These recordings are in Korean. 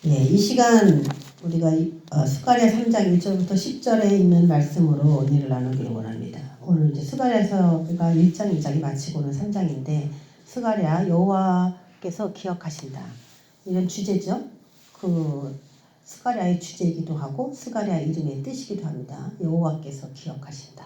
예, 이 시간 우리가 스가랴 3장 1절부터 10절에 있는 말씀으로 은혜를 나누기를 원합니다. 오늘 이제 스가랴서가 1장, 2장이 마치고는 3장인데 스가랴 여호와께서 기억하신다 이런 주제죠. 그 스가랴의 주제이기도 하고 스가랴 이름의 뜻이기도 합니다. 여호와께서 기억하신다.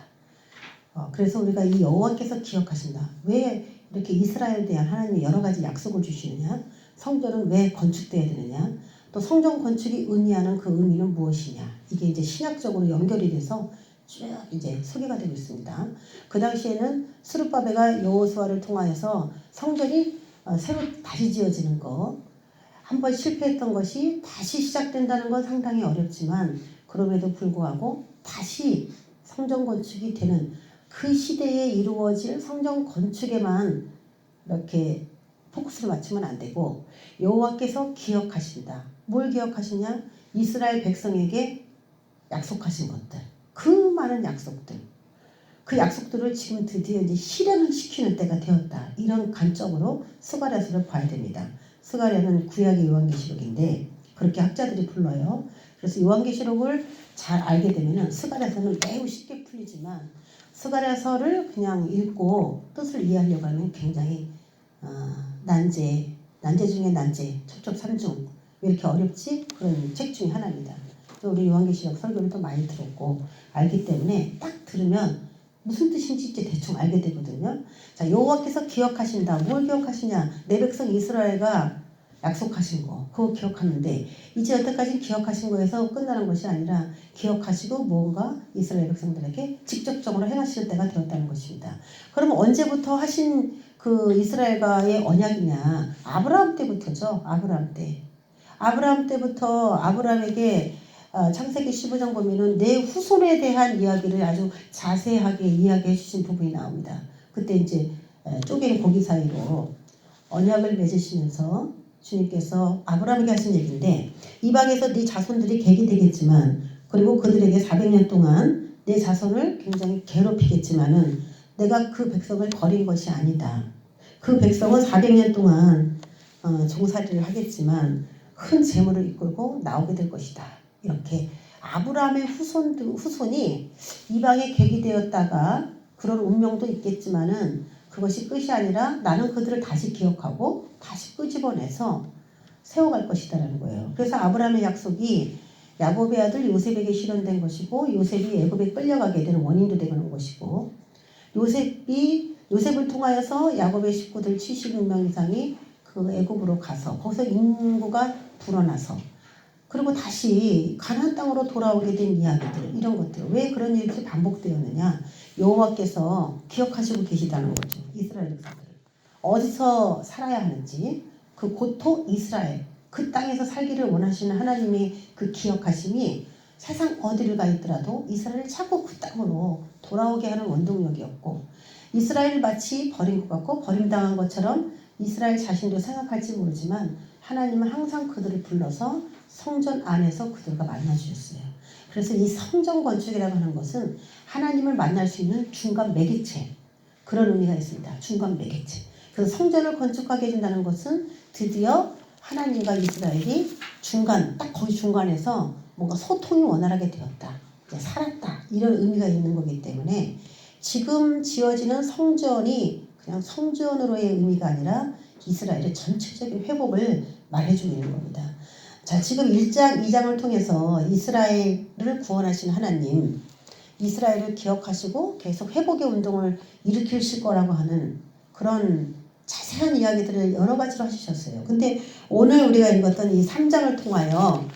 그래서 우리가 이 여호와께서 기억하신다. 왜 이렇게 이스라엘에 대한 하나님이 여러 가지 약속을 주시느냐? 성전은 왜 건축돼야 되느냐? 또 성전 건축이 의미하는 그 의미는 무엇이냐? 이게 이제 신학적으로 연결이 돼서 쭉 이제 소개가 되고 있습니다. 그 당시에는 스룹바벨과 여호수아를 통하여서 성전이 새로 다시 지어지는 거, 한번 실패했던 것이 다시 시작된다는 건 상당히 어렵지만 그럼에도 불구하고 다시 성전 건축이 되는 그 시대에 이루어질 성전 건축에만 이렇게 포커스를 맞추면 안 되고 여호와께서 기억하신다. 뭘 기억하시냐? 이스라엘 백성에게 약속하신 것들. 그 많은 약속들. 그 약속들을 지금 드디어 이제 실행을 시키는 때가 되었다. 이런 관점으로 스가랴서를 봐야 됩니다. 스가랴는 구약의 요한계시록인데 그렇게 학자들이 불러요. 그래서 요한계시록을 잘 알게 되면 스가랴서는 매우 쉽게 풀리지만 스가랴서를 그냥 읽고 뜻을 이해하려고 하면 굉장히 난제 중에 난제, 첩첩산중 왜 이렇게 어렵지? 그런 책 중에 하나입니다. 또 우리 요한계시록 설교를 더 많이 들었고 알기 때문에 딱 들으면 무슨 뜻인지 이제 대충 알게 되거든요. 자, 여호와께서 기억하신다. 뭘 기억하시냐? 내 백성 이스라엘과 약속하신 거 그거 기억하는데 이제 여태까지 기억하신 거에서 끝나는 것이 아니라 기억하시고 뭔가 이스라엘 백성들에게 직접적으로 행하실 때가 되었다는 것입니다. 그러면 언제부터 하신 그 이스라엘과의 언약이냐? 아브라함 때부터죠. 아브라함 때부터 아브라함에게 창세기 15장 보면은 내 후손에 대한 이야기를 아주 자세하게 이야기해 주신 부분이 나옵니다. 그때 이제 쪼갠 고기 사이로 언약을 맺으시면서 주님께서 아브라함에게 하신 얘기인데 이방에서 네 자손들이 객이 되겠지만 그리고 그들에게 400년 동안 내 자손을 굉장히 괴롭히겠지만은 내가 그 백성을 버린 것이 아니다. 그 백성은 400년 동안 종살이를 하겠지만 큰 재물을 이끌고 나오게 될 것이다. 이렇게 아브라함의 후손이 이방에 객이 되었다가 그런 운명도 있겠지만은 그것이 끝이 아니라 나는 그들을 다시 기억하고 다시 끄집어내서 세워갈 것이다라는 거예요. 그래서 아브라함의 약속이 야곱의 아들 요셉에게 실현된 것이고 요셉이 애굽에 끌려가게 되는 원인도 되는 것이고 요셉을 통하여서 야곱의 식구들 76명 이상이 그 애굽으로 가서 거기서 인구가 불어나서 그리고 다시 가나안 땅으로 돌아오게 된 이야기들 이런 것들 왜 그런 일들이 반복되었느냐 여호와께서 기억하시고 계시다는 거죠. 이스라엘 백성들 어디서 살아야 하는지 그 고토 이스라엘 그 땅에서 살기를 원하시는 하나님의 그 기억하심이 세상 어디를 가 있더라도 이스라엘을 자꾸 그 땅으로 돌아오게 하는 원동력이었고 이스라엘을 마치 버린 것 같고 버림당한 것처럼 이스라엘 자신도 생각할지 모르지만 하나님은 항상 그들을 불러서 성전 안에서 그들과 만나주셨어요. 그래서 이 성전 건축이라고 하는 것은 하나님을 만날 수 있는 중간 매개체 그런 의미가 있습니다. 중간 매개체. 그래서 성전을 건축하게 해준다는 것은 드디어 하나님과 이스라엘이 딱 거기 중간에서 뭔가 소통이 원활하게 되었다. 이제 살았다. 이런 의미가 있는 거기 때문에 지금 지어지는 성전이 그냥 성전으로의 의미가 아니라 이스라엘의 전체적인 회복을 말해주고 있는 겁니다. 자, 지금 1장, 2장을 통해서 이스라엘을 구원하신 하나님, 이스라엘을 기억하시고 계속 회복의 운동을 일으키실 거라고 하는 그런 자세한 이야기들을 여러 가지로 하셨어요. 근데 오늘 우리가 읽었던 이 3장을 통하여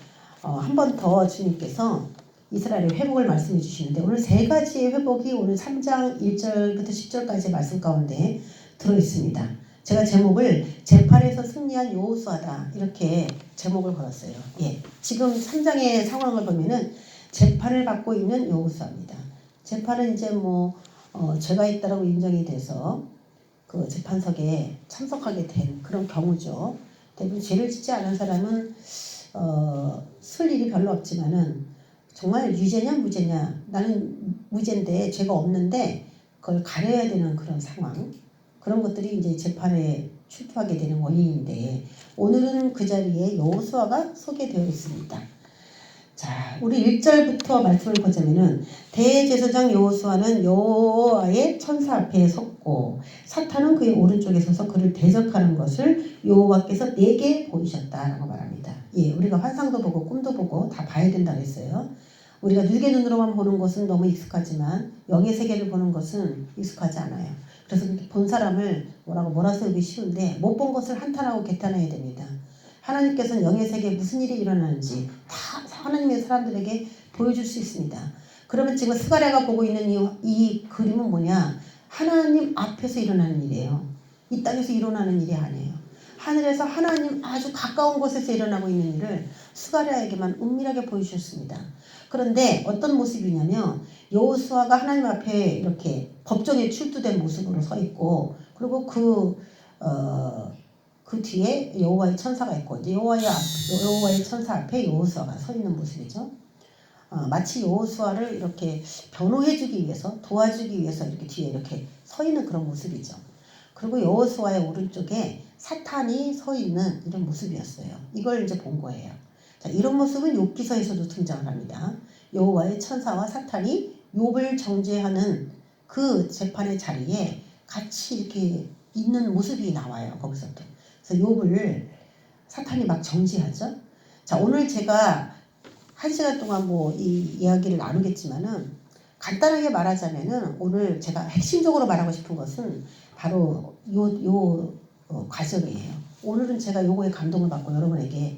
한 번 더 주님께서 이스라엘의 회복을 말씀해 주시는데 오늘 세 가지의 회복이 오늘 3장 1절부터 10절까지의 말씀 가운데 들어있습니다. 제가 제목을 재판에서 승리한 여호수아다 이렇게 제목을 걸었어요. 예, 지금 3장의 상황을 보면은 재판을 받고 있는 여호수아입니다. 재판은 이제 죄가 있다라고 인정이 돼서 그 재판석에 참석하게 된 그런 경우죠. 대부분 죄를 짓지 않은 사람은 쓸 일이 별로 없지만은 정말 유죄냐 무죄냐 나는 무죄인데 죄가 없는데 그걸 가려야 되는 그런 상황 그런 것들이 이제 재판의 출두하게 되는 원인인데 오늘은 그 자리에 여호수아가 소개되어 있습니다. 자, 우리 1절부터 말씀을 보자면은 대제사장 여호수아는 여호와의 천사 앞에 섰고 사탄은 그의 오른쪽에 서서 그를 대적하는 것을 여호와께서 내게 보이셨다라고 말합니다. 예, 우리가 환상도 보고 꿈도 보고 다 봐야 된다고 했어요. 우리가 눈의 눈으로만 보는 것은 너무 익숙하지만 영의 세계를 보는 것은 익숙하지 않아요. 그래서 본 사람을 뭐라 세우기 쉬운데 못 본 것을 한탄하고 개탄해야 됩니다. 하나님께서는 영의 세계에 무슨 일이 일어나는지 다 하나님의 사람들에게 보여줄 수 있습니다. 그러면 지금 스가랴가 보고 있는 이 그림은 뭐냐? 하나님 앞에서 일어나는 일이에요. 이 땅에서 일어나는 일이 아니에요. 하늘에서 하나님 아주 가까운 곳에서 일어나고 있는 일을 스가랴에게만 은밀하게 보여주셨습니다. 그런데 어떤 모습이냐면 여호수아가 하나님 앞에 이렇게 법정에 출두된 모습으로 서 있고 그리고 그 뒤에 여호와의 천사가 있고 이제 여호와의 천사 앞에 여호수아가 서 있는 모습이죠. 마치 여호수아를 이렇게 변호해주기 위해서 도와주기 위해서 이렇게 뒤에 이렇게 서 있는 그런 모습이죠. 그리고 여호수아의 오른쪽에 사탄이 서 있는 이런 모습이었어요. 이걸 이제 본 거예요. 자, 이런 모습은 욥기서에서도 등장을 합니다. 여호와의 천사와 사탄이 욥을 정죄하는 그 재판의 자리에 같이 이렇게 있는 모습이 나와요. 거기서도. 그래서 욥을 사탄이 막 정죄하죠. 자, 오늘 제가 1시간 동안 뭐 이 이야기를 나누겠지만은 간단하게 말하자면은 오늘 제가 핵심적으로 말하고 싶은 것은 바로 요 과정이에요. 오늘은 제가 요거에 감동을 받고 여러분에게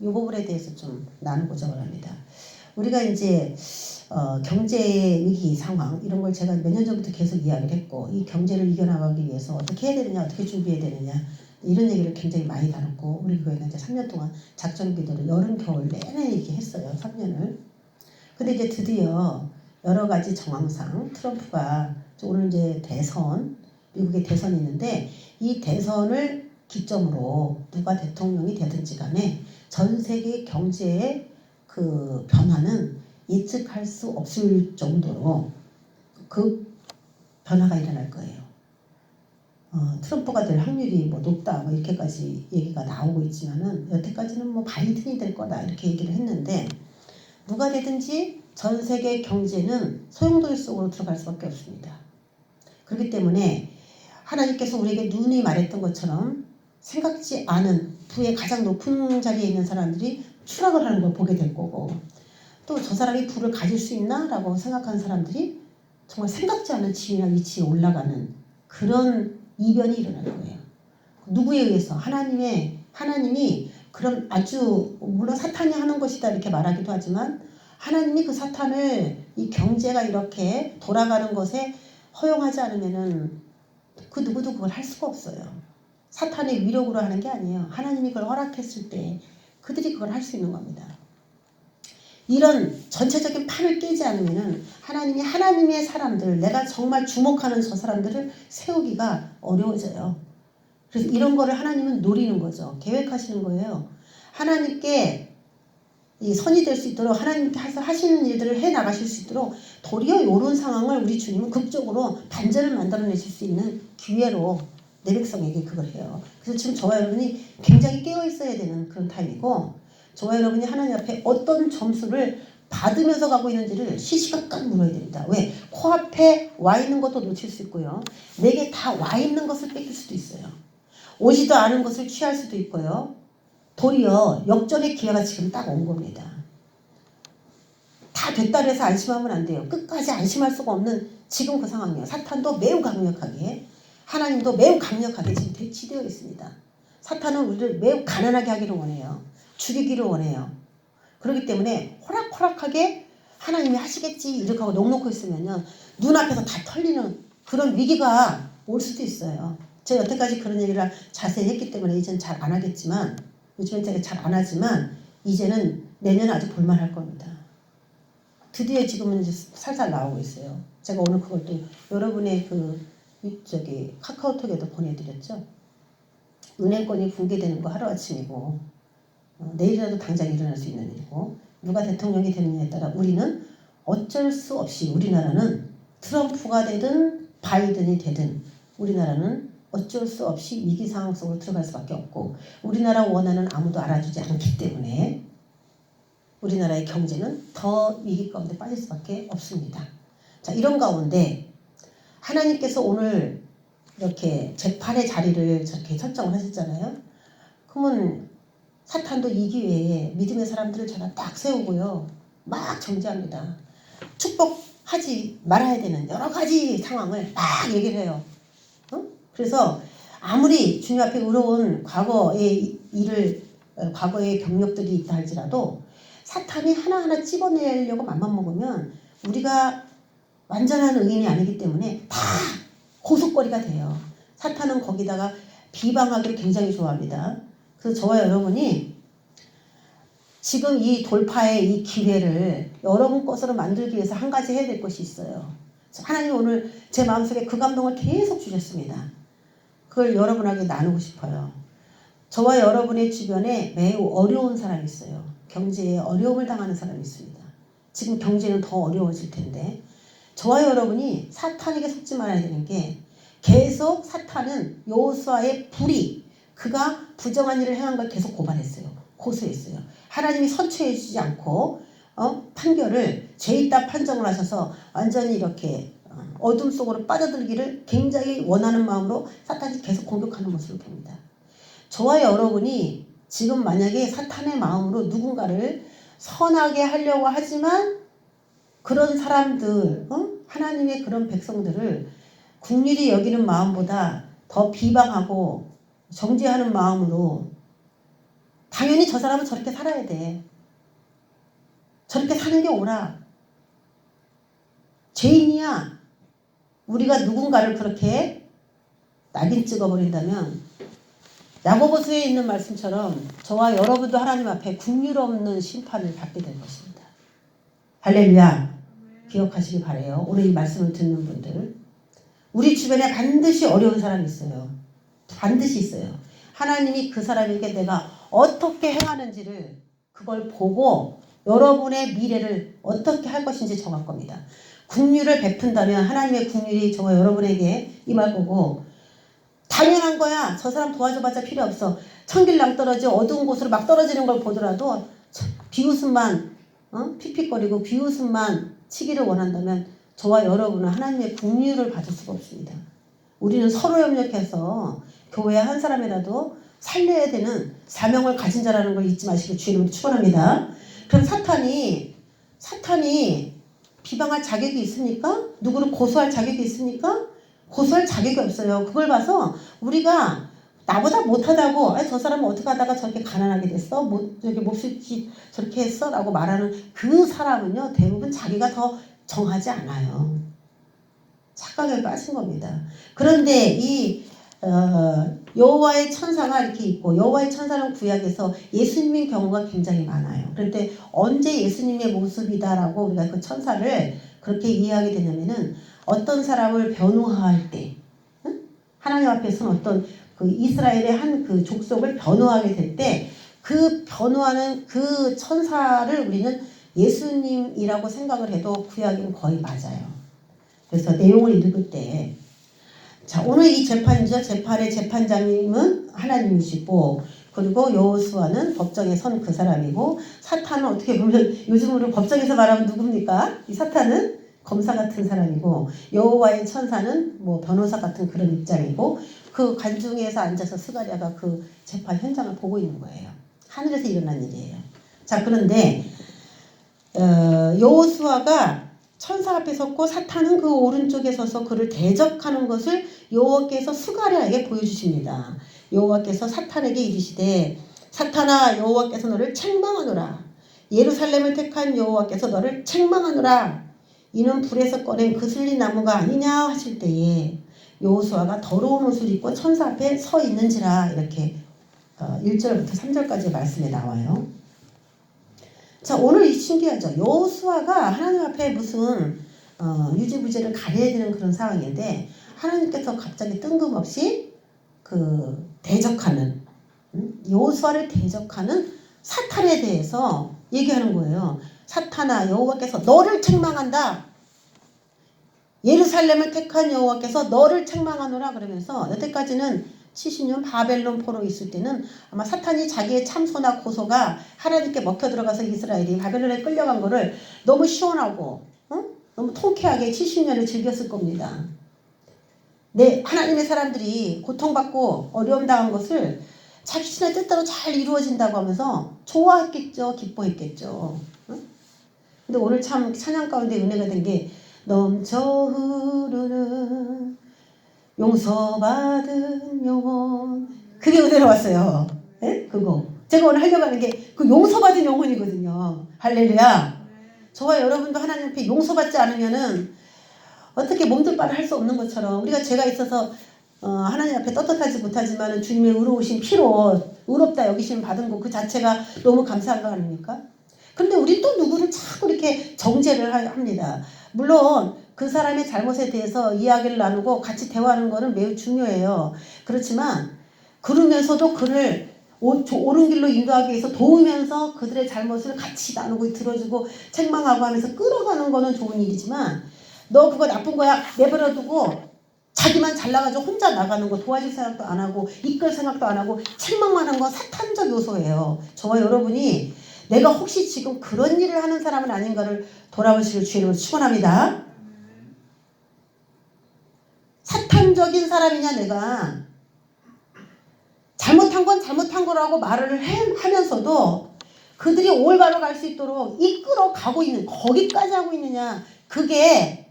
이 부분에 대해서 좀 나누고자 합니다. 우리가 이제 경제 위기 상황 이런 걸 제가 몇 년 전부터 계속 이야기를 했고 이 경제를 이겨나가기 위해서 어떻게 해야 되느냐 어떻게 준비해야 되느냐 이런 얘기를 굉장히 많이 다뤘고 우리 교회가 이제 3년 동안 작전 기도를 여름 겨울 내내 이렇게 했어요. 3년을. 근데 이제 드디어 여러 가지 정황상 트럼프가 오늘 이제 미국의 대선이 있는데 이 대선을 기점으로 누가 대통령이 되든지 간에 전 세계 경제의 그 변화는 예측할 수 없을 정도로 그 변화가 일어날 거예요. 트럼프가 될 확률이 뭐 높다 뭐 이렇게까지 얘기가 나오고 있지만은 여태까지는 뭐 바이든이 될 거다 이렇게 얘기를 했는데 누가 되든지 전 세계 경제는 소용돌이 속으로 들어갈 수밖에 없습니다. 그렇기 때문에 하나님께서 우리에게 누누이 말했던 것처럼 생각지 않은 부의 가장 높은 자리에 있는 사람들이 추락을 하는 걸 보게 될 거고 또 저 사람이 부를 가질 수 있나? 라고 생각하는 사람들이 정말 생각지 않은 지위나 위치에 올라가는 그런 이변이 일어날 거예요. 누구에 의해서? 하나님이 그런 아주 물론 사탄이 하는 것이다 이렇게 말하기도 하지만 하나님이 그 사탄을 이 경제가 이렇게 돌아가는 것에 허용하지 않으면은 그 누구도 그걸 할 수가 없어요. 사탄의 위력으로 하는 게 아니에요. 하나님이 그걸 허락했을 때 그들이 그걸 할 수 있는 겁니다. 이런 전체적인 판을 깨지 않으면은 하나님이 하나님의 사람들, 내가 정말 주목하는 저 사람들을 세우기가 어려워져요. 그래서 이런 거를 하나님은 노리는 거죠. 계획하시는 거예요. 하나님께 이 선이 될 수 있도록 하나님께서 하시는 일들을 해 나가실 수 있도록 도리어 이런 상황을 우리 주님은 극적으로 반전을 만들어내실 수 있는 기회로 내 백성에게 그걸 해요. 그래서 지금 저와 여러분이 굉장히 깨어 있어야 되는 그런 타임이고 저와 여러분이 하나님 앞에 어떤 점수를 받으면서 가고 있는지를 시시각각 물어야 됩니다. 왜? 코앞에 와 있는 것도 놓칠 수 있고요. 내게 다 와 있는 것을 뺏길 수도 있어요. 오지도 않은 것을 취할 수도 있고요. 도리어 역전의 기회가 지금 딱 온 겁니다. 다 됐다 해서 안심하면 안 돼요. 끝까지 안심할 수가 없는 지금 그 상황이에요. 사탄도 매우 강력하게 하나님도 매우 강력하게 지금 대치되어 있습니다. 사탄은 우리를 매우 가난하게 하기를 원해요. 죽이기를 원해요. 그렇기 때문에 호락호락하게 하나님이 하시겠지 이렇게 하고 넋놓고 있으면요. 눈앞에서 다 털리는 그런 위기가 올 수도 있어요. 제가 여태까지 그런 얘기를 자세히 했기 때문에 이제는 잘 안 하겠지만 요즘엔 제가 잘 안 하지만 이제는 내년에 아주 볼만할 겁니다. 드디어 지금은 이제 살살 나오고 있어요. 제가 오늘 그걸 또 여러분의 카카오톡에도 보내드렸죠. 은행권이 붕괴되는 거 하루아침이고 내일이라도 당장 일어날 수 있는 일이고 누가 대통령이 되느냐에 따라 우리는 어쩔 수 없이 우리나라는 트럼프가 되든 바이든이 되든 우리나라는 어쩔 수 없이 위기 상황 속으로 들어갈 수밖에 없고 우리나라 원한은 아무도 알아주지 않기 때문에 우리나라의 경제는 더 위기 가운데 빠질 수밖에 없습니다. 자, 이런 가운데 하나님께서 오늘 이렇게 재판의 자리를 저렇게 설정을 하셨잖아요. 그러면 사탄도 이 기회에 믿음의 사람들을 제가 딱 세우고요. 막 정죄합니다. 축복하지 말아야 되는 여러 가지 상황을 막 얘기를 해요. 그래서 아무리 주님 앞에 의로운 과거의 과거의 경력들이 있다 할지라도 사탄이 하나하나 찝어내려고 맘만 먹으면 우리가 완전한 의인이 아니기 때문에 다 고속거리가 돼요. 사탄은 거기다가 비방하기를 굉장히 좋아합니다. 그래서 저와 여러분이 지금 이 돌파의 이 기회를 여러분 것으로 만들기 위해서 한 가지 해야 될 것이 있어요. 하나님 오늘 제 마음속에 그 감동을 계속 주셨습니다. 그걸 여러분에게 나누고 싶어요. 저와 여러분의 주변에 매우 어려운 사람이 있어요. 경제에 어려움을 당하는 사람이 있습니다. 지금 경제는 더 어려워질 텐데 저와 여러분이 사탄에게 속지 말아야 되는 게 계속 사탄은 여호수아의 불의 그가 부정한 일을 행한 걸 계속 고발했어요. 고소했어요. 하나님이 선처해 주지 않고 판결을 죄 있다 판정을 하셔서 완전히 이렇게 어둠 속으로 빠져들기를 굉장히 원하는 마음으로 사탄이 계속 공격하는 모습을 봅니다. 저와 여러분이 지금 만약에 사탄의 마음으로 누군가를 선하게 하려고 하지만 그런 사람들, 하나님의 그런 백성들을 국률이 여기는 마음보다 더 비방하고 정죄하는 마음으로 당연히 저 사람은 저렇게 살아야 돼. 저렇게 사는 게 옳아. 죄인이야. 우리가 누군가를 그렇게 낙인 찍어버린다면 야고보서에 있는 말씀처럼 저와 여러분도 하나님 앞에 긍휼 없는 심판을 받게 될 것입니다. 할렐루야. 기억하시기 바라요. 오늘 이 말씀을 듣는 분들. 우리 주변에 반드시 어려운 사람이 있어요. 반드시 있어요. 하나님이 그 사람에게 내가 어떻게 행하는지를 그걸 보고 여러분의 미래를 어떻게 할 것인지 정할 겁니다. 긍휼을 베푼다면 하나님의 긍휼이 저와 여러분에게 임할 거고 당연한 거야. 저 사람 도와줘봤자 필요 없어. 천길 낭떠러지 어두운 곳으로 막 떨어지는 걸 보더라도 비웃음만 픽픽거리고 비웃음만 치기를 원한다면 저와 여러분은 하나님의 긍휼을 받을 수가 없습니다. 우리는 서로 협력해서 교회 한 사람이라도 살려야 되는 사명을 가진 자라는 걸 잊지 마시고 주의 이름으로 축원합니다. 그럼 사탄이 비방할 자격이 있습니까? 누구를 고소할 자격이 있습니까? 고소할 자격이 없어요. 그걸 봐서 우리가 나보다 못하다고 저 사람은 어떻게 하다가 저렇게 가난하게 됐어? 저렇게 몹쓸 저렇게 했어? 라고 말하는 그 사람은요. 대부분 자기가 더 정하지 않아요. 착각에 빠진 겁니다. 그런데 이 여호와의 천사가 이렇게 있고 여호와의 천사는 구약에서 예수님의 경우가 굉장히 많아요. 그런데 언제 예수님의 모습이다라고 우리가 그 천사를 그렇게 이해하게 되냐면은 어떤 사람을 변호할 때 하나님 앞에서는 어떤 그 이스라엘의 한 그 족속을 변호하게 될 때 그 변호하는 그 천사를 우리는 예수님이라고 생각을 해도 구약은 거의 맞아요. 그래서 내용을 읽을 때 자, 오늘 이 재판이죠. 재판의 재판장님은 하나님이시고 그리고 여호수아는 법정에 선 그 사람이고 사탄은 어떻게 보면 요즘으로 법정에서 말하면 누굽니까? 이 사탄은 검사 같은 사람이고 여호와의 천사는 뭐 변호사 같은 그런 입장이고 그 관중에서 앉아서 스가랴가 그 재판 현장을 보고 있는 거예요. 하늘에서 일어난 일이에요. 자, 그런데 여호수아가 천사 앞에 섰고 사탄은 그 오른쪽에 서서 그를 대적하는 것을 여호와께서 스가랴에게 보여주십니다. 여호와께서 사탄에게 이르시되 사탄아 여호와께서 너를 책망하노라. 예루살렘을 택한 여호와께서 너를 책망하노라. 이는 불에서 꺼낸 그슬리 나무가 아니냐 하실 때에 여호수아가 더러운 옷을 입고 천사 앞에 서 있는지라 이렇게 1절부터 3절까지 말씀에 나와요. 자, 오늘 이 신기하죠. 여호수아가 하나님 앞에 무슨 유지부재를 가려야 되는 그런 상황인데 하나님께서 갑자기 뜬금없이 그 대적하는 여호수아를 대적하는 사탄에 대해서 얘기하는 거예요. 사탄아 여호와께서 너를 책망한다. 예루살렘을 택한 여호와께서 너를 책망하노라 그러면서 여태까지는 70년 바벨론 포로 있을 때는 아마 사탄이 자기의 참소나 고소가 하나님께 먹혀 들어가서 이스라엘이 바벨론에 끌려간 거를 너무 시원하고 너무 통쾌하게 70년을 즐겼을 겁니다. 하나님의 사람들이 고통받고 어려움 당한 것을 자기 신의 뜻대로 잘 이루어진다고 하면서 좋아했겠죠. 기뻐했겠죠. 근데 오늘 참 찬양 가운데 은혜가 된 게 넘쳐 흐르는 용서받은 영혼, 그게 은혜로 왔어요. 네? 그거 제가 오늘 하려고 하는 게 그 용서받은 영혼이거든요. 할렐루야. 저와 여러분도 하나님 앞에 용서받지 않으면은 어떻게 몸둘 바를 할 수 없는 것처럼 우리가 죄가 있어서 하나님 앞에 떳떳하지 못하지만 주님의 의로우신 피로 의롭다 여기심 받은 것 그 자체가 너무 감사한 거 아닙니까? 그런데 우리 또 누구를 자꾸 이렇게 정죄를 합니다. 물론 그 사람의 잘못에 대해서 이야기를 나누고 같이 대화하는 거는 매우 중요해요. 그렇지만 그러면서도 그를 옳은 길로 인도하기 위해서 도우면서 그들의 잘못을 같이 나누고 들어주고 책망하고 하면서 끌어가는 거는 좋은 일이지만 너 그거 나쁜 거야 내버려두고 자기만 잘나가지고 혼자 나가는 거 도와줄 생각도 안 하고 이끌 생각도 안 하고 책망만 하는 건 사탄적 요소예요. 저와 여러분이 내가 혹시 지금 그런 일을 하는 사람은 아닌가를 돌아보시길 주의 이름으로 축원합니다. 사탄적인 사람이냐 내가 잘못한 건 잘못한 거라고 말을 하면서도 그들이 올바로 갈 수 있도록 이끌어 가고 있는 거기까지 하고 있느냐 그게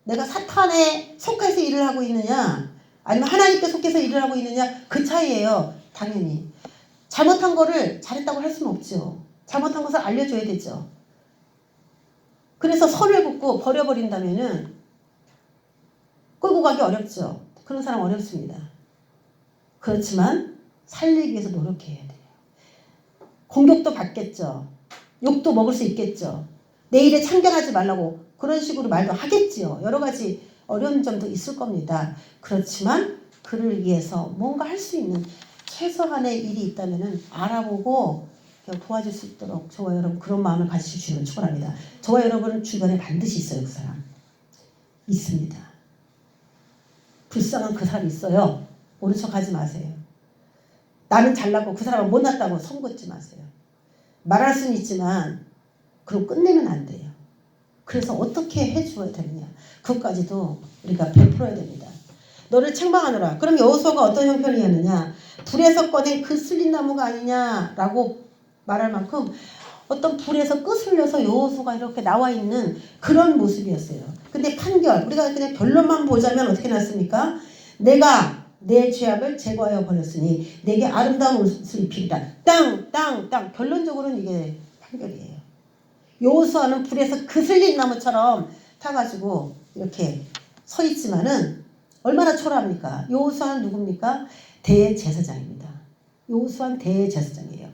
내가 사탄에 속해서 일을 하고 있느냐 아니면 하나님께 속해서 일을 하고 있느냐 그 차이예요. 당연히 잘못한 거를 잘했다고 할 수는 없죠. 잘못한 것을 알려줘야 되죠. 그래서 선을 긋고 버려버린다면은 끌고 가기 어렵죠. 그런 사람 어렵습니다. 그렇지만 살리기 위해서 노력해야 돼요. 공격도 받겠죠. 욕도 먹을 수 있겠죠. 내 일에 참견하지 말라고 그런 식으로 말도 하겠지요. 여러 가지 어려운 점도 있을 겁니다. 그렇지만 그를 위해서 뭔가 할 수 있는 최소한의 일이 있다면 알아보고 도와줄 수 있도록 저와 여러분 그런 마음을 가지시기를 축원합니다. 저와 여러분 주변에 반드시 있어요. 그 사람 있습니다. 불쌍한 그 사람이 있어요. 모른 척 하지 마세요. 나는 잘나고 그 사람은 못났다고 손긋지 마세요. 말할 수는 있지만 그럼 끝내면 안 돼요. 그래서 어떻게 해줘야 되느냐 그것까지도 우리가 베풀어야 됩니다. 너를 책망하노라. 그럼 여호수아가 어떤 형편이었느냐 불에서 꺼낸 그 슬린 나무가 아니냐라고 말할 만큼 어떤 불에서 끄슬려서 여호수아가 이렇게 나와 있는 그런 모습이었어요. 근데 판결 우리가 그냥 결론만 보자면 어떻게 났습니까? 내가 내 죄악을 제거하여 버렸으니 내게 아름다운 옷을 입히리라. 땅 결론적으로는 이게 판결이에요. 여호수아는 불에서 그슬린 나무처럼 타가지고 이렇게 서 있지만은 얼마나 초라합니까? 여호수아는 누굽니까? 대제사장입니다. 여호수아는 대제사장이에요.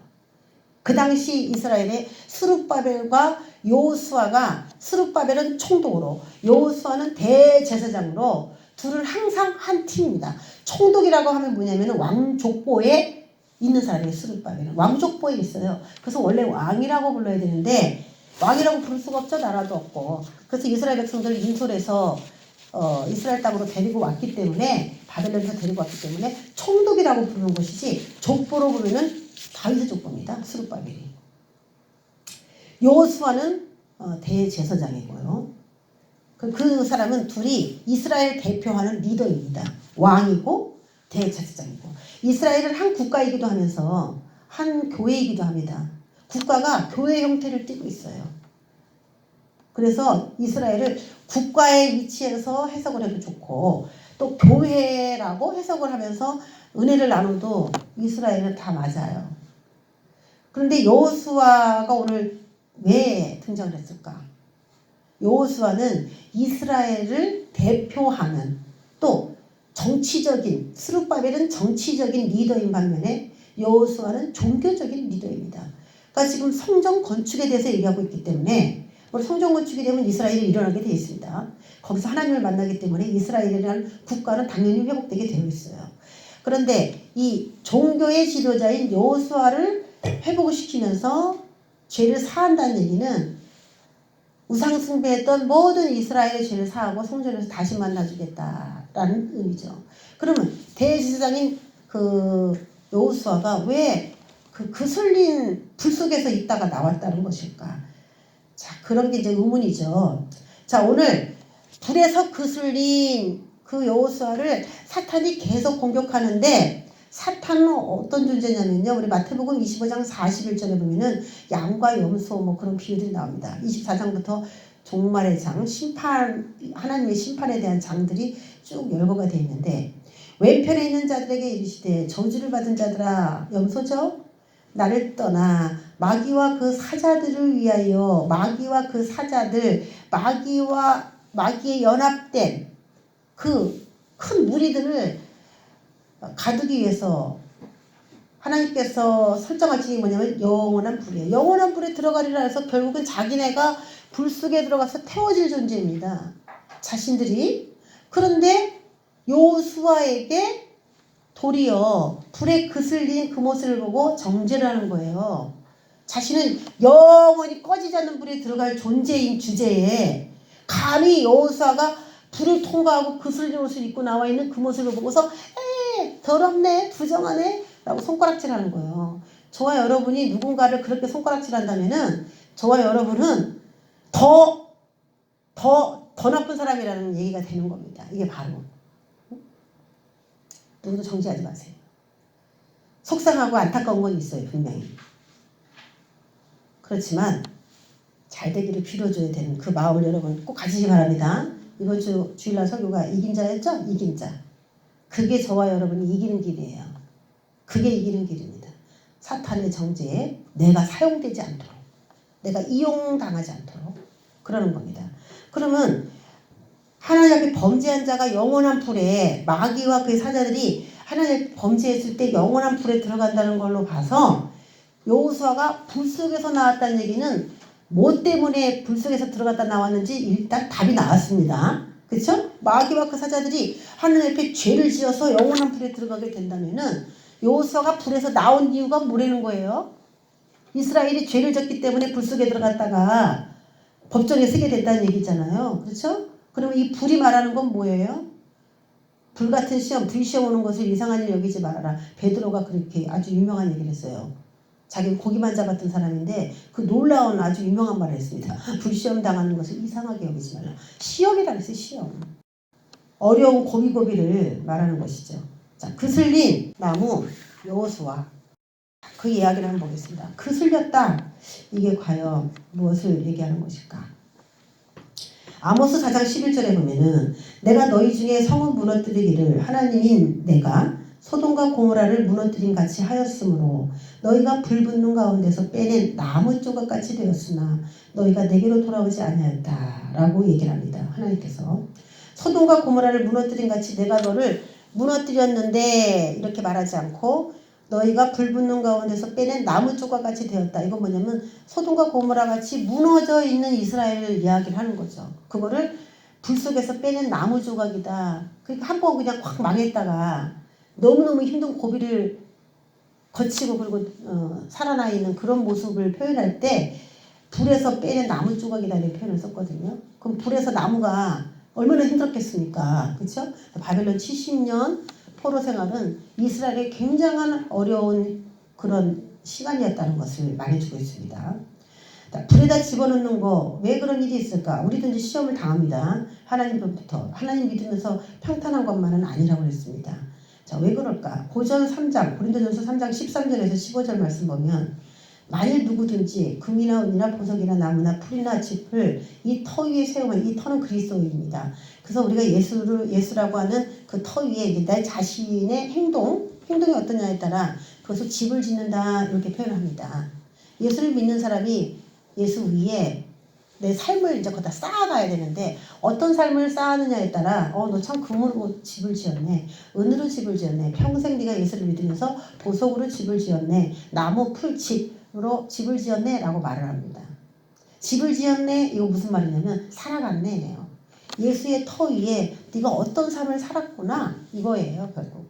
그 당시 이스라엘의 스룹바벨과 여호수아가 스룹바벨은 총독으로 여호수아는 대제사장으로 둘은 항상 한 팀입니다. 총독이라고 하면 뭐냐면 왕족보에 있는 사람이에요. 스룹바벨은 왕족보에 있어요. 그래서 원래 왕이라고 불러야 되는데 왕이라고 부를 수가 없죠. 나라도 없고. 그래서 이스라엘 백성들을 인솔해서 이스라엘 땅으로 데리고 왔기 때문에 바벨론에서 데리고 왔기 때문에 총독이라고 부르는 것이지 족보로 부르는 다윗의 족보입니다. 스룹바벨이. 여호수아는 대제사장이고요. 그 사람은 둘이 이스라엘 대표하는 리더입니다. 왕이고 대제사장이고. 이스라엘은 한 국가이기도 하면서 한 교회이기도 합니다. 국가가 교회 형태를 띠고 있어요. 그래서 이스라엘을 국가의 위치에서 해석을 해도 좋고 또 교회라고 해석을 하면서 은혜를 나눠도 이스라엘은 다 맞아요. 그런데 여호수아가 오늘 왜 등장을 했을까? 여호수아는 이스라엘을 대표하는 또 정치적인 스룹바벨은 정치적인 리더인 반면에 여호수아는 종교적인 리더입니다. 그러니까 지금 성전 건축에 대해서 얘기하고 있기 때문에 성전 건축이 되면 이스라엘이 일어나게 되어 있습니다. 거기서 하나님을 만나기 때문에 이스라엘이라는 국가는 당연히 회복되게 되어 있어요. 그런데 이 종교의 지도자인 여호수아를 회복을 시키면서 죄를 사한다는 얘기는 우상 숭배했던 모든 이스라엘의 죄를 사하고 성전에서 다시 만나주겠다라는 의미죠. 그러면 대제사장인 그 여호수아가 왜 그 그슬린 불 속에서 있다가 나왔다는 것일까? 자, 그런 게 이제 의문이죠. 자, 오늘 불에서 그슬린 그 여호수아를 사탄이 계속 공격하는데, 사탄은 어떤 존재냐면요, 우리 마태복음 25장 41절에 보면은 양과 염소 뭐 그런 비유들이 나옵니다. 24장부터 종말의 장, 심판, 하나님의 심판에 대한 장들이 쭉 열거가 되어 있는데, 왼편에 있는 자들에게 이르시되 저주를 받은 자들아, 염소죠? 나를 떠나 마귀와 그 사자들을 위하여, 마귀와 그 사자들, 마귀의 연합된 그 큰 무리들을 가두기 위해서 하나님께서 설정하신 게 뭐냐면 영원한 불이에요. 영원한 불에 들어가리라 해서 결국은 자기네가 불 속에 들어가서 태워질 존재입니다. 자신들이. 그런데 여호수아에게 도리어 불에 그슬린 그 모습을 보고 정죄를 하는 거예요. 자신은 영원히 꺼지지 않는 불에 들어갈 존재인 주제에 감히 여호수아가 불을 통과하고 그슬린 옷을 입고 나와 있는 그 모습을 보고서 더럽네, 부정하네 라고 손가락질하는 거예요. 저와 여러분이 누군가를 그렇게 손가락질한다면은 저와 여러분은 더 나쁜 사람이라는 얘기가 되는 겁니다. 이게 바로. 누구도 정지하지 마세요. 속상하고 안타까운 건 있어요, 분명히. 그렇지만 잘 되기를 빌어줘야 되는 그 마음을 여러분 꼭 가지시기 바랍니다. 이번 주 주일날 설교가 이긴 자였죠? 이긴 자. 그게 저와 여러분이 이기는 길이에요. 그게 이기는 길입니다. 사탄의 정죄에 내가 사용되지 않도록, 내가 이용당하지 않도록 그러는 겁니다. 그러면 하나님 앞에 범죄한 자가 영원한 불에, 마귀와 그의 사자들이 하나님 범죄했을 때 영원한 불에 들어간다는 걸로 봐서 여호수아가 불 속에서 나왔다는 얘기는 뭐 때문에 불 속에서 들어갔다 나왔는지 일단 답이 나왔습니다. 그렇죠? 마귀와 그 사자들이 하나님 앞에 죄를 지어서 영원한 불에 들어가게 된다면은 여호수아가 불에서 나온 이유가 뭐라는 거예요? 이스라엘이 죄를 졌기 때문에 불 속에 들어갔다가 법정에 서게 됐다는 얘기잖아요. 그렇죠? 그러면 이 불이 말하는 건 뭐예요? 불같은 시험, 불시험 오는 것을 이상한 일 여기지 말아라. 베드로가 그렇게 아주 유명한 얘기를 했어요. 자기는 고기만 잡았던 사람인데 그 놀라운 아주 유명한 말을 했습니다. 불시험 당하는 것을 이상하게 여기지 말라. 시험이라 그랬어요. 시험. 어려운 고비고비를 말하는 것이죠. 자, 그슬린 나무 여호수아, 그 이야기를 한번 보겠습니다. 그슬렸다. 이게 과연 무엇을 얘기하는 것일까? 아모스 4장 11절에 보면은 내가 너희 중에 성을 무너뜨리기를 하나님인 내가 소돔과 고모라를 무너뜨림 같이 하였으므로 너희가 불붙는 가운데서 빼낸 나무 조각같이 되었으나 너희가 내게로 돌아오지 아니하였다 라고 얘기를 합니다. 하나님께서 소돔과 고모라를 무너뜨림 같이 내가 너를 무너뜨렸는데 이렇게 말하지 않고 너희가 불붙는 가운데서 빼낸 나무 조각같이 되었다. 이건 뭐냐면 소돔과 고모라 같이 무너져 있는 이스라엘을 이야기를 하는 거죠. 그거를 불 속에서 빼낸 나무 조각이다. 그러니까 한 번 그냥 확 망했다가 너무너무 힘든 고비를 거치고 그리고 살아나 있는 그런 모습을 표현할 때 불에서 빼낸 나무 조각이다 이렇게 표현을 썼거든요. 그럼 불에서 나무가 얼마나 힘들었겠습니까? 그렇죠? 바벨론 70년 포로 생활은 이스라엘의 굉장한 어려운 그런 시간이었다는 것을 말해주고 있습니다. 불에다 집어넣는 거 왜 그런 일이 있을까? 우리도 이제 시험을 당합니다. 하나님부터 하나님 믿으면서 평탄한 것만은 아니라고 했습니다. 자, 왜 그럴까? 고전 3장 고린도전서 3장 13절에서 15절 말씀 보면 만일 누구든지 금이나 은이나 보석이나 나무나 풀이나 짚을 이 터 위에 세우면 이 터는 그리스도입니다. 그래서 우리가 예수라고 하는 그 터 위에 이제 내 자신의 행동이 어떠냐에 따라 그것을 집을 짓는다 이렇게 표현합니다. 예수를 믿는 사람이 예수 위에 내 삶을 이제 거기다 쌓아가야 되는데 어떤 삶을 쌓느냐에 따라 너 참 금으로 집을 지었네, 은으로 집을 지었네, 평생 네가 예수를 믿으면서 보석으로 집을 지었네, 나무 풀집으로 집을 지었네 라고 말을 합니다. 집을 지었네 이거 무슨 말이냐면 살아갔네요. 예수의 터 위에 네가 어떤 삶을 살았구나 이거예요 결국.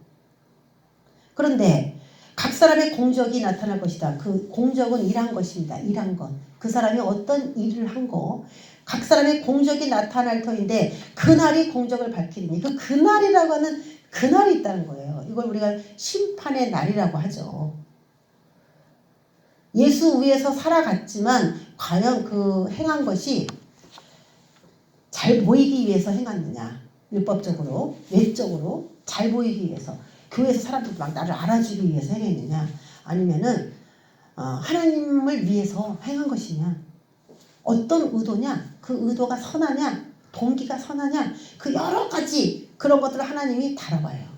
그런데 각 사람의 공적이 나타날 것이다. 그 공적은 일한 것입니다. 일한 것. 그 사람이 어떤 일을 한 거. 각 사람의 공적이 나타날 터인데 그날이 공적을 밝히리니 그 그날이라고 하는 그날이 있다는 거예요. 이걸 우리가 심판의 날이라고 하죠. 예수 위에서 살아갔지만 과연 그 행한 것이 잘 보이기 위해서 행했느냐. 율법적으로, 외적으로 잘 보이기 위해서. 교회에서 사람들이 막 나를 알아주기 위해서 행했느냐. 아니면은 하나님을 위해서 행한 것이냐. 어떤 의도냐. 그 의도가 선하냐. 동기가 선하냐. 그 여러 가지 그런 것들을 하나님이 다뤄봐요.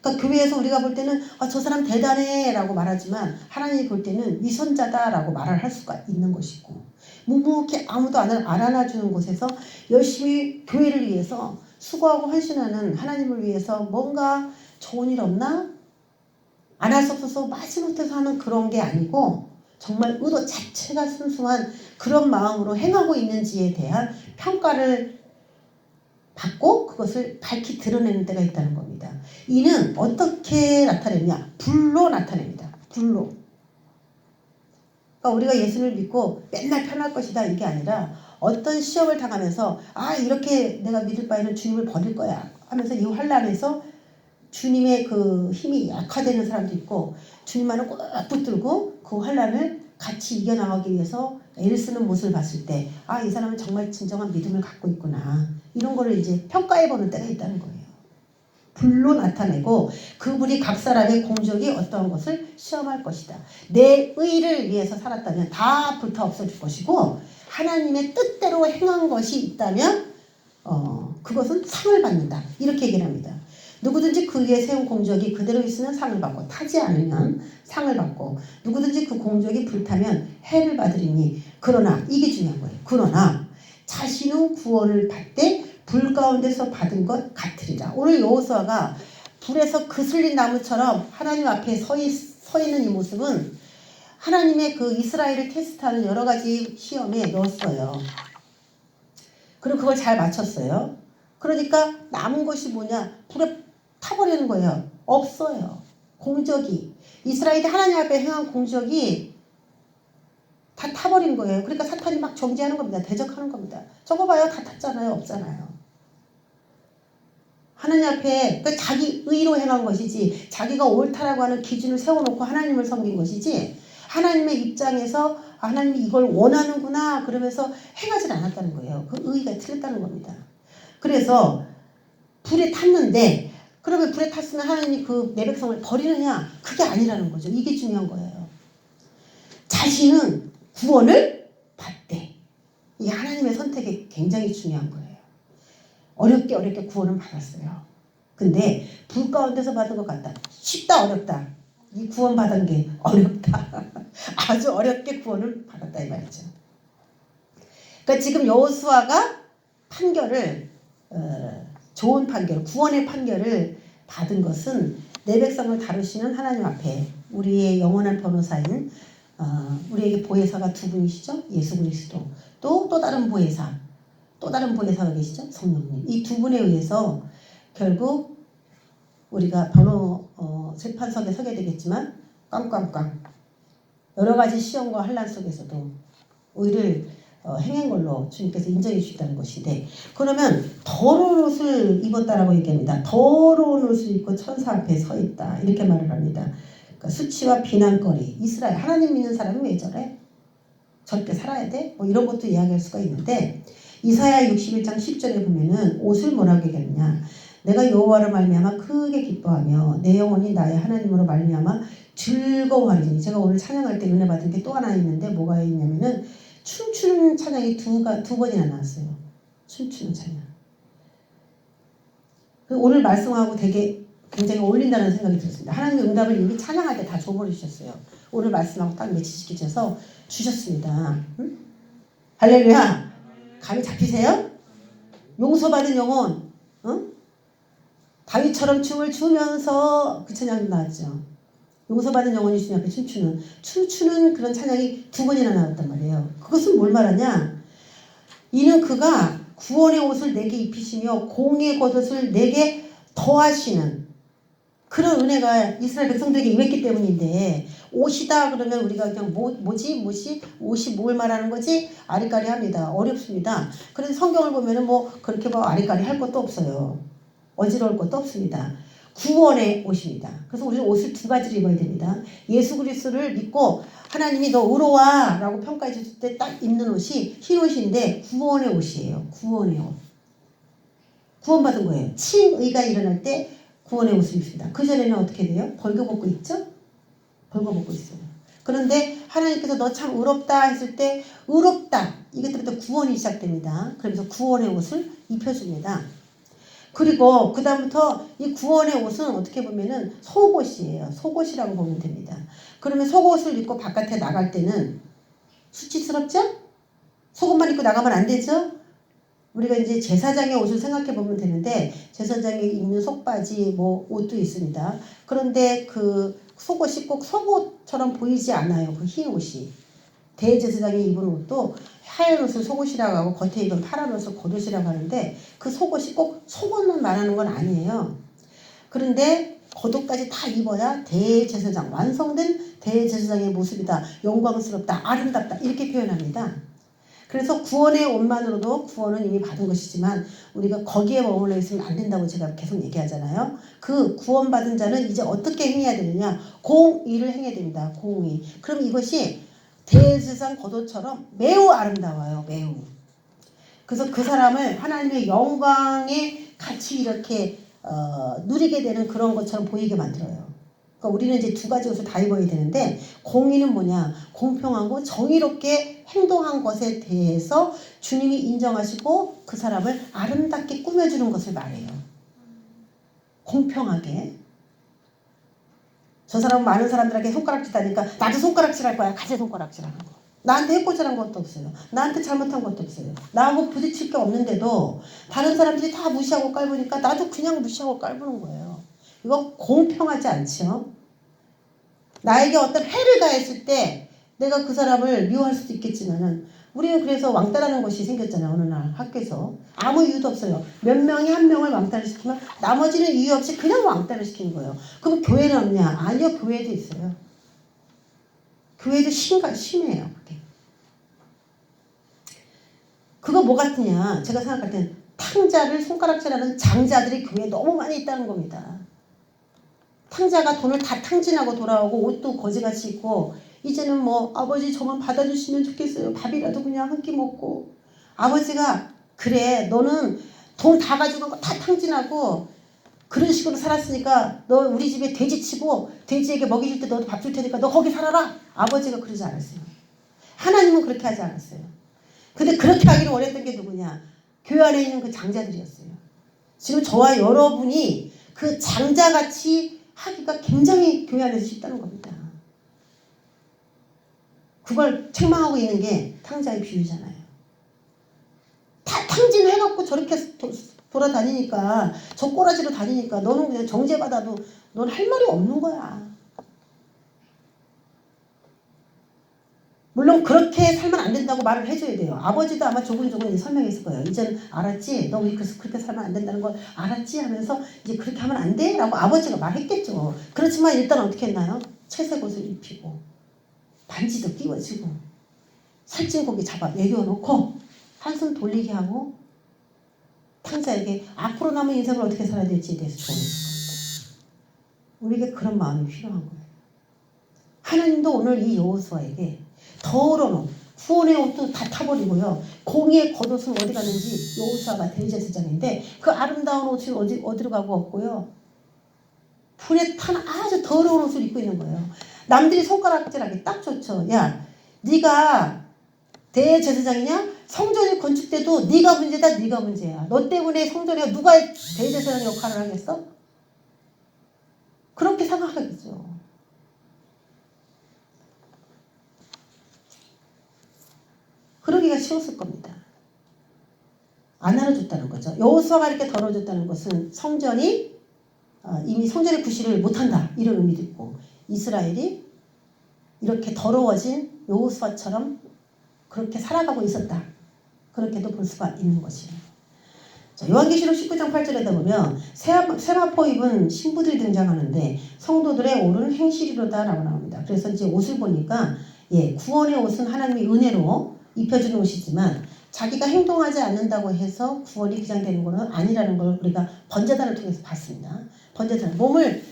그러니까 교회에서 우리가 볼 때는 저 사람 대단해 라고 말하지만 하나님이 볼 때는 위선자다 라고 말을 할 수가 있는 것이고 묵묵히 아무도 안 알아놔주는 곳에서 열심히 교회를 위해서 수고하고 헌신하는 하나님을 위해서 뭔가 좋은 일 없나? 안 할 수 없어서 마지못해서 하는 그런 게 아니고 정말 의도 자체가 순수한 그런 마음으로 행하고 있는지에 대한 평가를 받고 그것을 밝히 드러내는 때가 있다는 겁니다. 이는 어떻게 나타내냐? 불로 나타냅니다. 불로. 그러니까 우리가 예수를 믿고 맨날 편할 것이다 이게 아니라 어떤 시험을 당하면서 이렇게 내가 믿을 바에는 주님을 버릴 거야 하면서 이 환난에서 주님의 그 힘이 약화되는 사람도 있고 주님만을 꼭 붙들고 그 환난을 같이 이겨나가기 위해서 애를 쓰는 모습을 봤을 때 이 사람은 정말 진정한 믿음을 갖고 있구나 이런 거를 이제 평가해보는 때가 있다는 거예요. 불로 나타내고 그분이 각 사람의 공적이 어떠한 것을 시험할 것이다. 내 의를 위해서 살았다면 다 불타 없어질 것이고 하나님의 뜻대로 행한 것이 있다면 그것은 상을 받는다. 이렇게 얘기를 합니다. 누구든지 그 위에 세운 공적이 그대로 있으면 상을 받고 타지 않으면 상을 받고 누구든지 그 공적이 불타면 해를 받으리니 그러나 이게 중요한 거예요. 그러나 자신은 구원을 받되 불 가운데서 받은 것 같으리라. 오늘 여호수아가 불에서 그슬린 나무처럼 하나님 앞에 서 있는 이 모습은 하나님의 그 이스라엘을 테스트하는 여러 가지 시험에 넣었어요. 그리고 그걸 잘 맞췄어요. 그러니까 남은 것이 뭐냐? 불에 타버리는 거예요. 없어요. 공적이. 이스라엘이 하나님 앞에 행한 공적이 다 타버린 거예요. 그러니까 사탄이 막 정죄하는 겁니다. 대적하는 겁니다. 저거 봐요. 다 탔잖아요. 없잖아요. 하나님 앞에 그러니까 자기 의로 행한 것이지 자기가 옳다라고 하는 기준을 세워놓고 하나님을 섬긴 것이지 하나님의 입장에서 하나님이 이걸 원하는구나 그러면서 행하지 않았다는 거예요. 그 의의가 틀렸다는 겁니다. 그래서 불에 탔는데 그러면 불에 탔으면 하나님이 그 내 백성을 버리느냐? 그게 아니라는 거죠. 이게 중요한 거예요. 자신은 구원을 받대. 이게 하나님의 선택이 굉장히 중요한 거예요. 어렵게 구원을 받았어요. 근데 불 가운데서 받은 것 같다. 쉽다 어렵다. 이 구원 받은 게 어렵다. 아주 어렵게 구원을 받았다 이 말이죠. 그러니까 지금 여호수아가 판결을 좋은 판결, 구원의 판결을 받은 것은 내 백성을 다루시는 하나님 앞에 우리의 영원한 변호사인 우리에게 보혜사가 두 분이시죠. 예수 그리스도 또 다른 보혜사가 계시죠. 성령님. 이 두 분에 의해서 결국 우리가 재판석에 서게 되겠지만 꽝꽝꽝 여러 가지 시험과 환난 속에서도 의를 행한 걸로 주님께서 인정해 주셨다는 것인데 그러면 더러운 옷을 입었다라고 얘기합니다. 더러운 옷을 입고 천사 앞에 서 있다 이렇게 말을 합니다. 그러니까 수치와 비난거리 이스라엘 하나님 믿는 사람이 왜 저래? 저렇게 살아야 돼? 뭐 이런 것도 이야기할 수가 있는데 이사야 61장 10절에 보면은 옷을 뭐라고 얘기하느냐 내가 여호와로 말미암아 크게 기뻐하며 내 영혼이 나의 하나님으로 말미암아 즐거워하리니 제가 오늘 찬양할 때 은혜 받은 게 또 하나 있는데 뭐가 있냐면은 춤추는 찬양이 두 번이나 나왔어요. 춤추는 찬양. 오늘 말씀하고 되게 굉장히 어울린다는 생각이 들었습니다. 하나님의 응답을 이미 찬양할 때 다 줘버리셨어요. 오늘 말씀하고 딱 매치시켜서 주셨습니다. 응? 할렐루야. 감이 잡히세요? 용서받은 영혼. 응? 다윗처럼 춤을 추면서 그 찬양도 나왔죠. 용서받은 영혼이 주님 앞에 춤추는 그런 찬양이 두 번이나 나왔단 말이에요. 그것은 뭘 말하냐? 이는 그가 구원의 옷을 내게 입히시며 공의 겉옷을 내게 더하시는 그런 은혜가 이스라엘 백성들에게 임했기 때문인데 옷이다 그러면 우리가 그냥 뭐지 옷이 뭘 말하는 거지 아리까리합니다. 어렵습니다. 그래서 성경을 보면은 뭐 그렇게 뭐 아리까리 할 것도 없어요. 어지러울 것도 없습니다. 구원의 옷입니다. 그래서 우리는 옷을 두 가지를 입어야 됩니다. 예수 그리스도를 믿고 하나님이 너 의로와 라고 평가해 줬을 때 딱 입는 옷이 흰 옷인데 구원의 옷이에요. 구원의 옷. 구원받은 거예요. 칭의가 일어날 때 구원의 옷을 입습니다. 그전에는 어떻게 돼요? 벌거벗고 있죠? 벌거벗고 있어요. 그런데 하나님께서 너 참 의롭다 했을 때 의롭다 이것 때부터 구원이 시작됩니다. 그러면서 구원의 옷을 입혀줍니다. 그리고 그 다음부터 이 구원의 옷은 어떻게 보면은 속옷이에요. 속옷이라고 보면 됩니다. 그러면 속옷을 입고 바깥에 나갈 때는 수치스럽죠? 속옷만 입고 나가면 안 되죠? 우리가 이제 제사장의 옷을 생각해 보면 되는데 제사장이 입는 속바지 뭐 옷도 있습니다. 그런데 그 속옷이 꼭 속옷처럼 보이지 않아요. 그 흰 옷이. 대제사장이 입은 옷도 하얀 옷을 속옷이라고 하고 겉에 입은 파란 옷을 겉옷이라고 하는데 그 속옷이 꼭 속옷만 말하는 건 아니에요. 그런데 겉옷까지 다 입어야 대제사장, 완성된 대제사장의 모습이다. 영광스럽다. 아름답다. 이렇게 표현합니다. 그래서 구원의 옷만으로도 구원은 이미 받은 것이지만 우리가 거기에 머물러 있으면 안 된다고 제가 계속 얘기하잖아요. 그 구원받은 자는 이제 어떻게 행해야 되느냐. 공의를 행해야 됩니다. 공의. 그럼 이것이 대제사장 겉옷처럼 매우 아름다워요. 매우. 그래서 그 사람을 하나님의 영광에 같이 이렇게 누리게 되는 그런 것처럼 보이게 만들어요. 그러니까 우리는 이제 두 가지 옷을 다 입어야 되는데 공의는 뭐냐? 공평하고 정의롭게 행동한 것에 대해서 주님이 인정하시고 그 사람을 아름답게 꾸며주는 것을 말해요. 공평하게. 저 사람은 많은 사람들에게 손가락질 하니까 나도 손가락질 할 거야. 같이 손가락질 하는 거. 나한테 해코지한 것도 없어요. 나한테 잘못한 것도 없어요. 나하고 부딪힐 게 없는데도 다른 사람들이 다 무시하고 깔보니까 나도 그냥 무시하고 깔보는 거예요. 이거 공평하지 않죠? 나에게 어떤 해를 가했을 때 내가 그 사람을 미워할 수도 있겠지만은 우리는 그래서 왕따라는 것이 생겼잖아요. 어느 날 학교에서. 아무 이유도 없어요. 몇 명이 한 명을 왕따를 시키면 나머지는 이유 없이 그냥 왕따를 시키는 거예요. 그럼 교회는 없냐? 아니요. 교회도 있어요. 교회도 심해요. 그게. 그거 뭐 같으냐? 제가 생각할 땐 탕자를 손가락질하는 장자들이 교회에 너무 많이 있다는 겁니다. 탕자가 돈을 다 탕진하고 돌아오고 옷도 거지같이 입고 이제는 뭐 아버지 저만 받아주시면 좋겠어요. 밥이라도 그냥 한 끼 먹고. 아버지가 그래 너는 돈 다 가지고 다 탕진하고 그런 식으로 살았으니까 너 우리 집에 돼지 치고 돼지에게 먹이 줄 때 너도 밥 줄 테니까 너 거기 살아라. 아버지가 그러지 않았어요. 하나님은 그렇게 하지 않았어요. 근데 그렇게 하기를 원했던 게 누구냐? 교회 안에 있는 그 장자들이었어요. 지금 저와 여러분이 그 장자같이 하기가 굉장히 교회 안에서 쉽다는 겁니다. 그걸 책망하고 있는 게 탕자의 비유잖아요. 다 탕진해갖고 저렇게 돌아다니니까 저 꼬라지로 다니니까 너는 그냥 정죄받아도 넌 할 말이 없는 거야. 물론 그렇게 살면 안 된다고 말을 해줘야 돼요. 아버지도 아마 조근조근 설명했을 거예요. 이제는 알았지? 너 그렇게 살면 안 된다는 걸 알았지? 하면서 이제 그렇게 하면 안 돼? 라고 아버지가 말했겠죠. 그렇지만 일단 어떻게 했나요? 채색 옷을 입히고 반지도 끼워주고 살찐 고기 잡아 먹여놓고 한숨 돌리게 하고 탕자에게 앞으로 남은 인생을 어떻게 살아야 될지에 대해서 조언했을 겁니다. 우리에게 그런 마음이 필요한 거예요. 하나님도 오늘 이 여호수아에게 더러운 옷, 구원의 옷도 다 타버리고요. 공의의 겉옷은 어디 갔는지 여호수아가 대제사장인데 그 아름다운 옷이 어디로 가고 없고요. 불에 탄 아주 더러운 옷을 입고 있는 거예요. 남들이 손가락질하기 딱 좋죠. 야, 네가 대제사장이냐? 성전이 건축돼도 네가 문제다. 네가 문제야. 너 때문에 성전에 누가 대제사장 역할을 하겠어? 그렇게 생각하겠죠. 그러기가 쉬웠을 겁니다. 안 알아줬다는 거죠. 여호수아가 이렇게 더러워졌다는 것은 성전이 이미 성전의 구실을 못한다 이런 의미도 있고 이스라엘이 이렇게 더러워진 여호수아처럼 그렇게 살아가고 있었다. 그렇게도 볼 수가 있는 것이에요. 자, 요한계시록 19장 8절에다 보면 세마포 입은 신부들이 등장하는데 성도들의 옳은 행실이로다 라고 나옵니다. 그래서 이제 옷을 보니까 구원의 옷은 하나님의 은혜로 입혀주는 옷이지만 자기가 행동하지 않는다고 해서 구원이 그냥 되는 것은 아니라는 걸 우리가 번제단을 통해서 봤습니다. 번제단,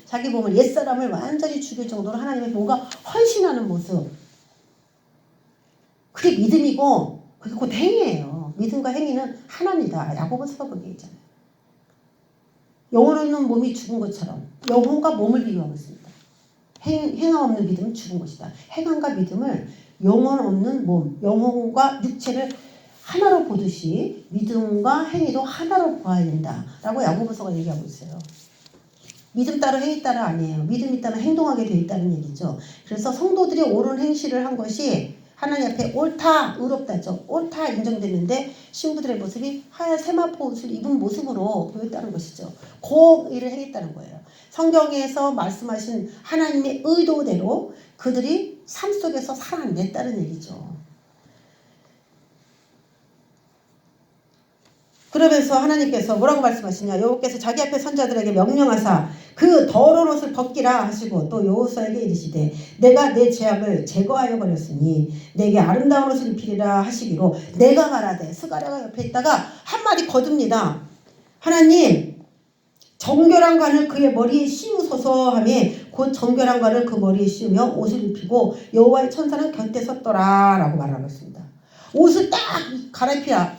자기 몸을, 옛사람을 완전히 죽일 정도로 하나님의 뭔가 헌신하는 모습. 그게 믿음이고 그게 곧 행위예요. 믿음과 행위는 하나입니다. 야고보서가 그렇게 있잖아요. 영혼 없는 몸이 죽은 것처럼 영혼과 몸을 비교하고 있습니다. 행함 없는 믿음은 죽은 것이다. 행함과 믿음을 영혼 없는 몸, 영혼과 육체를 하나로 보듯이 믿음과 행위도 하나로 보아야 된다라고 야고보서가 얘기하고 있어요. 믿음 따라 행위 따라 아니에요. 믿음이 따라 행동하게 되어 있다는 얘기죠. 그래서 성도들이 옳은 행실을 한 것이 하나님 앞에 옳다, 의롭다죠. 옳다 인정되는데 신부들의 모습이 하얀 세마포 옷을 입은 모습으로 보였다는 것이죠. 그 일을 행했다는 거예요. 성경에서 말씀하신 하나님의 의도대로 그들이 삶 속에서 살아냈다는 얘기죠. 그러면서 하나님께서 뭐라고 말씀하시냐. 여호와께서 자기 앞에 선자들에게 명령하사 그 더러운 옷을 벗기라 하시고 또 여호수아에게 이르시되 내가 내 죄악을 제거하여 버렸으니 내게 아름다운 옷을 입히리라 하시기로 내가 말하되 스가랴가 옆에 있다가 한마디 거둡니다. 하나님 정결한 관을 그의 머리에 씌우소서 하며 곧 정결한 관을 그 머리에 씌우며 옷을 입히고 여호와의 천사는 곁에 섰더라 라고 말하고 있습니다. 옷을 딱 갈아입히라.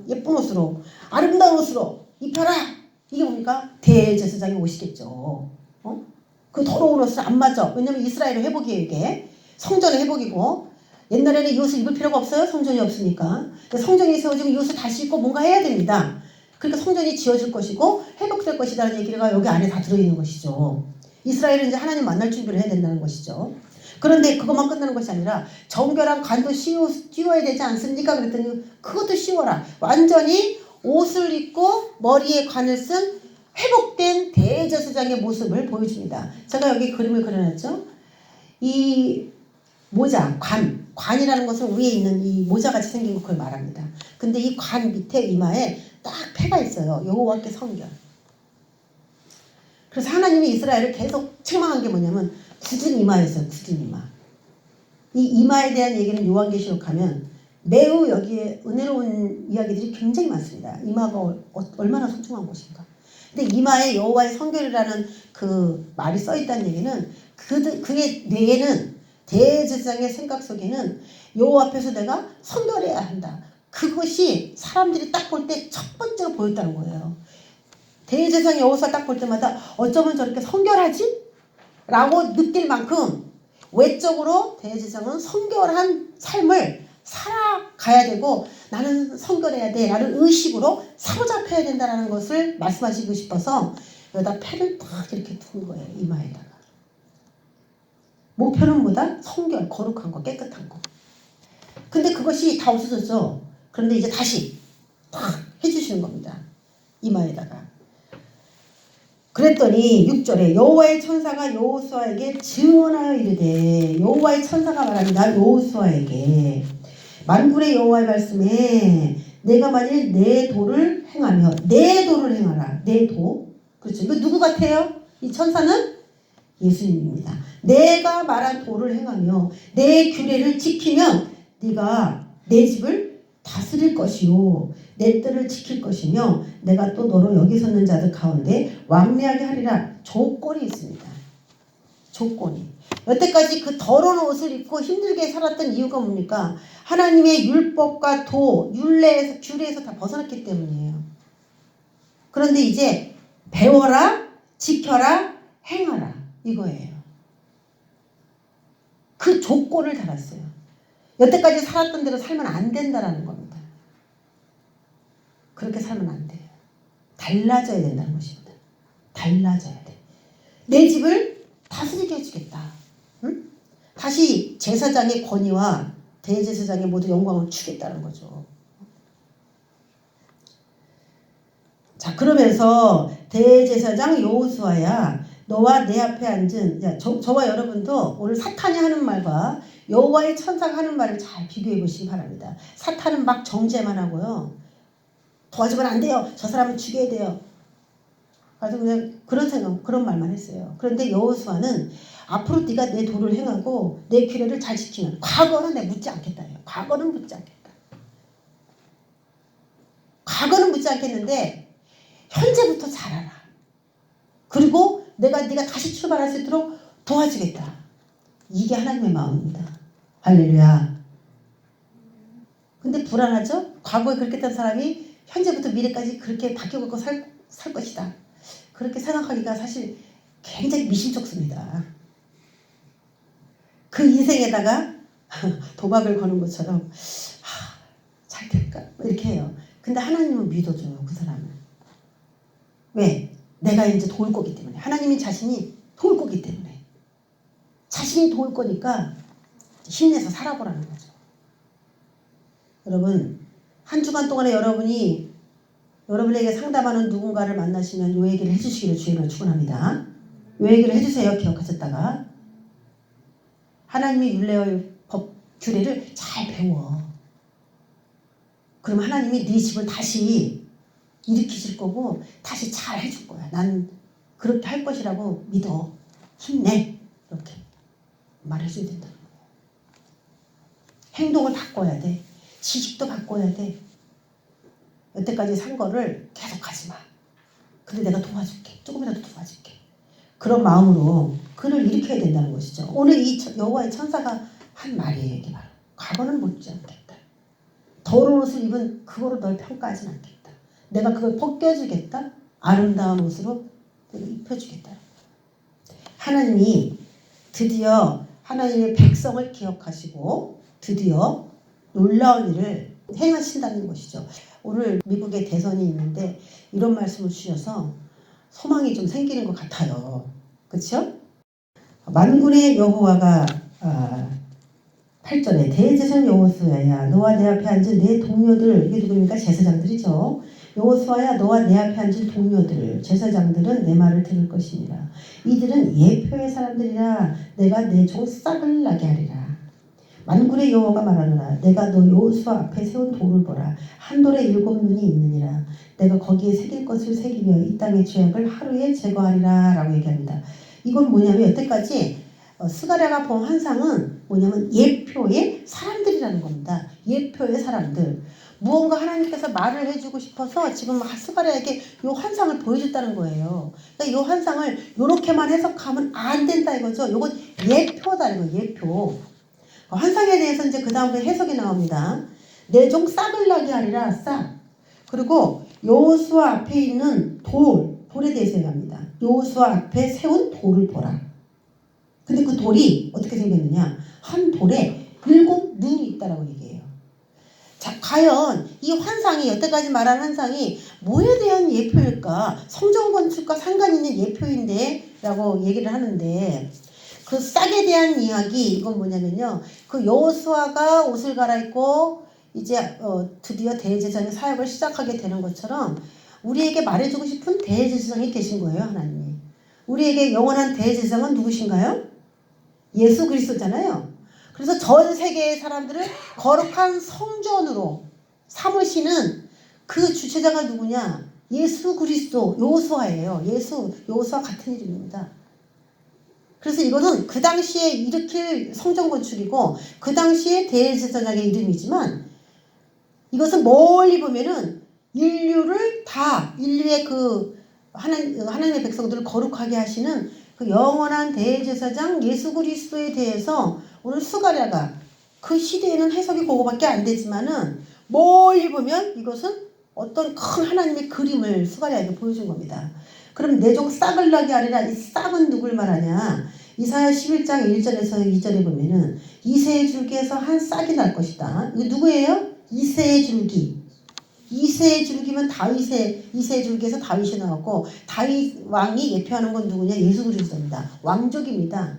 예쁜 옷으로 아름다운 옷으로 입혀라. 이게 뭡니까? 대제사장의 옷이겠죠. 그 더러운 옷은 안 맞아. 왜냐면 이스라엘의 회복이에요. 이게 성전의 회복이고 옛날에는 이 옷을 입을 필요가 없어요. 성전이 없으니까. 성전이 세워지면 이 옷을 다시 입고 뭔가 해야 됩니다. 그러니까 성전이 지어질 것이고 회복될 것이라는 얘기가 여기 안에 다 들어있는 것이죠. 이스라엘은 이제 하나님 만날 준비를 해야 된다는 것이죠. 그런데 그것만 끝나는 것이 아니라 정결한 관도 씌워야 되지 않습니까? 그랬더니 그것도 씌워라. 완전히 옷을 입고 머리에 관을 쓴 회복된 대제사장의 모습을 보여줍니다. 제가 여기 그림을 그려놨죠. 이 모자, 관이라는 것은 위에 있는 이 모자같이 생긴 그걸 말합니다. 근데 이 관 밑에 이마에 딱 패가 있어요. 여호와께 성결. 그래서 하나님이 이스라엘을 계속 책망한 게 뭐냐면 굳은 이마였어요. 굳은 이마. 이 이마에 대한 얘기는 요한계시록 하면 매우 여기에 은혜로운 이야기들이 굉장히 많습니다. 이마가 얼마나 소중한 것인가. 근데 이마에 여호와의 성결이라는 그 말이 써있다는 얘기는 그의 뇌에는 대제사장의 생각 속에는 여호와 앞에서 내가 성결해야 한다. 그것이 사람들이 딱 볼 때 첫 번째로 보였다는 거예요. 대제사장 여호수아 딱 볼 때마다 어쩌면 저렇게 성결하지? 라고 느낄 만큼 외적으로 대제사장은 성결한 삶을 살아가야 되고 나는 성결해야 돼 라는 의식으로 사로잡혀야 된다는 것을 말씀하시고 싶어서 여기다 패를 딱 이렇게 둔 거예요. 이마에다가. 목표는 뭐다? 성결, 거룩한 거, 깨끗한 거. 근데 그것이 다 없어졌죠. 그런데 이제 다시 딱 해주시는 겁니다. 이마에다가. 그랬더니 6절에 여호와의 천사가 여호수아에게 증언하여 이르되 여호와의 천사가 말합니다. 여호수아에게 만군의 여호와의 말씀에 내가 만일 내 도를 행하며 내 도를 행하라. 내 도. 그렇죠. 이거 누구 같아요? 이 천사는 예수님입니다. 내가 말한 도를 행하며 내 규례를 지키면 네가 내 집을 다스릴 것이요 내 뜰을 지킬 것이며 내가 또 너로 여기 섰는 자들 가운데 왕래하게 하리라. 조건이 있습니다. 조건이. 여태까지 그 더러운 옷을 입고 힘들게 살았던 이유가 뭡니까? 하나님의 율법과 규례에서 다 벗어났기 때문이에요. 그런데 이제 배워라, 지켜라, 행하라. 이거예요. 그 조건을 달았어요. 여태까지 살았던 대로 살면 안 된다라는 겁니다. 그렇게 살면 안 돼요. 달라져야 된다는 것입니다. 달라져야 돼. 내 집을 다스리게 해주겠다. 응? 다시 제사장의 권위와 대제사장의 모두 영광을 주겠다는 거죠. 자, 그러면서 대제사장 여호수아야 너와 내 앞에 앉은 저와 여러분도 오늘 사탄이 하는 말과 여호와의 천사가 하는 말을 잘 비교해 보시기 바랍니다. 사탄은 막 정죄만 하고요. 도와주면 안 돼요. 저 사람은 죽여야 돼요. 아주 그냥 그런 생각, 그런 말만 했어요. 그런데 여호수아는 앞으로 네가 내 도를 행하고 내 규례를 잘 지키면 과거는 내가 묻지 않겠다요. 과거는 묻지 않겠다. 과거는 묻지 않겠는데 현재부터 잘하라. 그리고 네가 다시 출발할 수 있도록 도와주겠다. 이게 하나님의 마음입니다. 할렐루야. 근데 불안하죠? 과거에 그렇게 했던 사람이 현재부터 미래까지 그렇게 바뀌어갖고 살 것이다. 그렇게 생각하기가 사실 굉장히 미심쩍습니다. 그 인생에다가 도박을 거는 것처럼 잘 될까? 이렇게 해요. 근데 하나님은 믿어줘요. 그 사람을. 왜? 내가 이제 도울 거기 때문에. 하나님이 자신이 도울 거기 때문에. 자신이 도울 거니까 힘내서 살아보라는 거죠. 여러분, 한 주간 동안에 여러분에게 상담하는 누군가를 만나시면 이 얘기를 해주시기를 주님을 축원합니다. 이 얘기를 해주세요. 기억하셨다가. 하나님의 율례의 법, 규례를 잘 배워. 그럼 하나님이 네 집을 다시 일으키실 거고 다시 잘 해줄 거야. 난 그렇게 할 것이라고 믿어. 힘내. 이렇게 말해줘야 된다는 거예요. 행동을 바꿔야 돼. 지식도 바꿔야 돼. 여태까지 산 거를 계속 하지 마. 근데 내가 도와줄게. 조금이라도 도와줄게. 그런 마음으로 그를 일으켜야 된다는 것이죠. 오늘 이 여호와의 천사가 한 말이에요. 이게 바로. 과거는 묻지 않겠다. 더러운 옷을 입은 그거로 널 평가하진 않겠다. 내가 그걸 벗겨주겠다. 아름다운 옷으로 내가 입혀주겠다. 하나님이 드디어 하나님의 백성을 기억하시고 드디어 놀라운 일을 행하신다는 것이죠. 오늘 미국에 대선이 있는데 이런 말씀을 주셔서 소망이 좀 생기는 것 같아요. 그렇죠? 만군의 여호와가 8절에 대제사장 여호수아야 너와 내 앞에 앉은 내 동료들, 이게 누구입니까? 제사장들이죠. 여호수아야 너와 내 앞에 앉은 동료들, 제사장들은 내 말을 들을 것입니다. 이들은 예표의 사람들이라 내가 내 종 싹을 나게 하리라. 만군의 여호와가 말하노라. 내가 너 여호수아 앞에 세운 돌을 보라. 한 돌에 7 눈이 있느니라. 내가 거기에 새길 것을 새기며 이 땅의 죄악을 하루에 제거하리라 라고 얘기합니다. 이건 뭐냐면 여태까지 스가랴가 본 환상은 뭐냐면 예표의 사람들이라는 겁니다. 예표의 사람들. 무언가 하나님께서 말을 해주고 싶어서 지금 스가랴에게 이 환상을 보여줬다는 거예요. 그러니까 이 환상을 이렇게만 해석하면 안 된다 이거죠. 이건 예표다 이거 예표. 환상에 대해서 이제 그 다음에 해석이 나옵니다. 내 종 싹을 나게 하리라 싹. 그리고 여호수아 앞에 있는 돌에 대해서 얘기합니다. 여호수아 앞에 세운 돌을 보라. 근데 그 돌이 어떻게 생겼느냐? 한 돌에 7 눈이 있다라고 얘기해요. 자, 과연 이 환상이 여태까지 말한 환상이 뭐에 대한 예표일까? 성전 건축과 상관 있는 예표인데 라고 얘기를 하는데 그 싹에 대한 이야기 이건 뭐냐면요. 그 여호수아가 옷을 갈아입고 이제 드디어 대제사장의 사역을 시작하게 되는 것처럼 우리에게 말해주고 싶은 대제사장이 계신 거예요. 하나님이. 우리에게 영원한 대제사장은 누구신가요? 예수 그리스도잖아요. 그래서 전 세계의 사람들을 거룩한 성전으로 삼으시는 그 주체자가 누구냐? 예수 그리스도 여호수아예요. 여호수아 같은 이름입니다. 그래서 이거는 그 당시에 일으킬 성전 건축이고 그 당시에 대제사장의 이름이지만 이것은 멀리 보면은 인류의 그 하나님의 백성들을 거룩하게 하시는 그 영원한 대제사장 예수 그리스도에 대해서 오늘 스가랴가 그 시대에는 해석이 그거밖에 안 되지만은 멀리 보면 이것은 어떤 큰 하나님의 그림을 스가랴에게 보여준 겁니다. 그럼 내 종 싹을 나게 하리라. 이 싹은 누굴 말하냐? 이사야 11장 1절에서 2절에 보면은 이새의 줄기에서 한 싹이 날 것이다. 이거 누구예요? 이새의 줄기. 이새의 줄기면 이새의 줄기에서 다윗이 나왔고 다윗 왕이 예표하는 건 누구냐? 예수 그리스도입니다. 왕족입니다.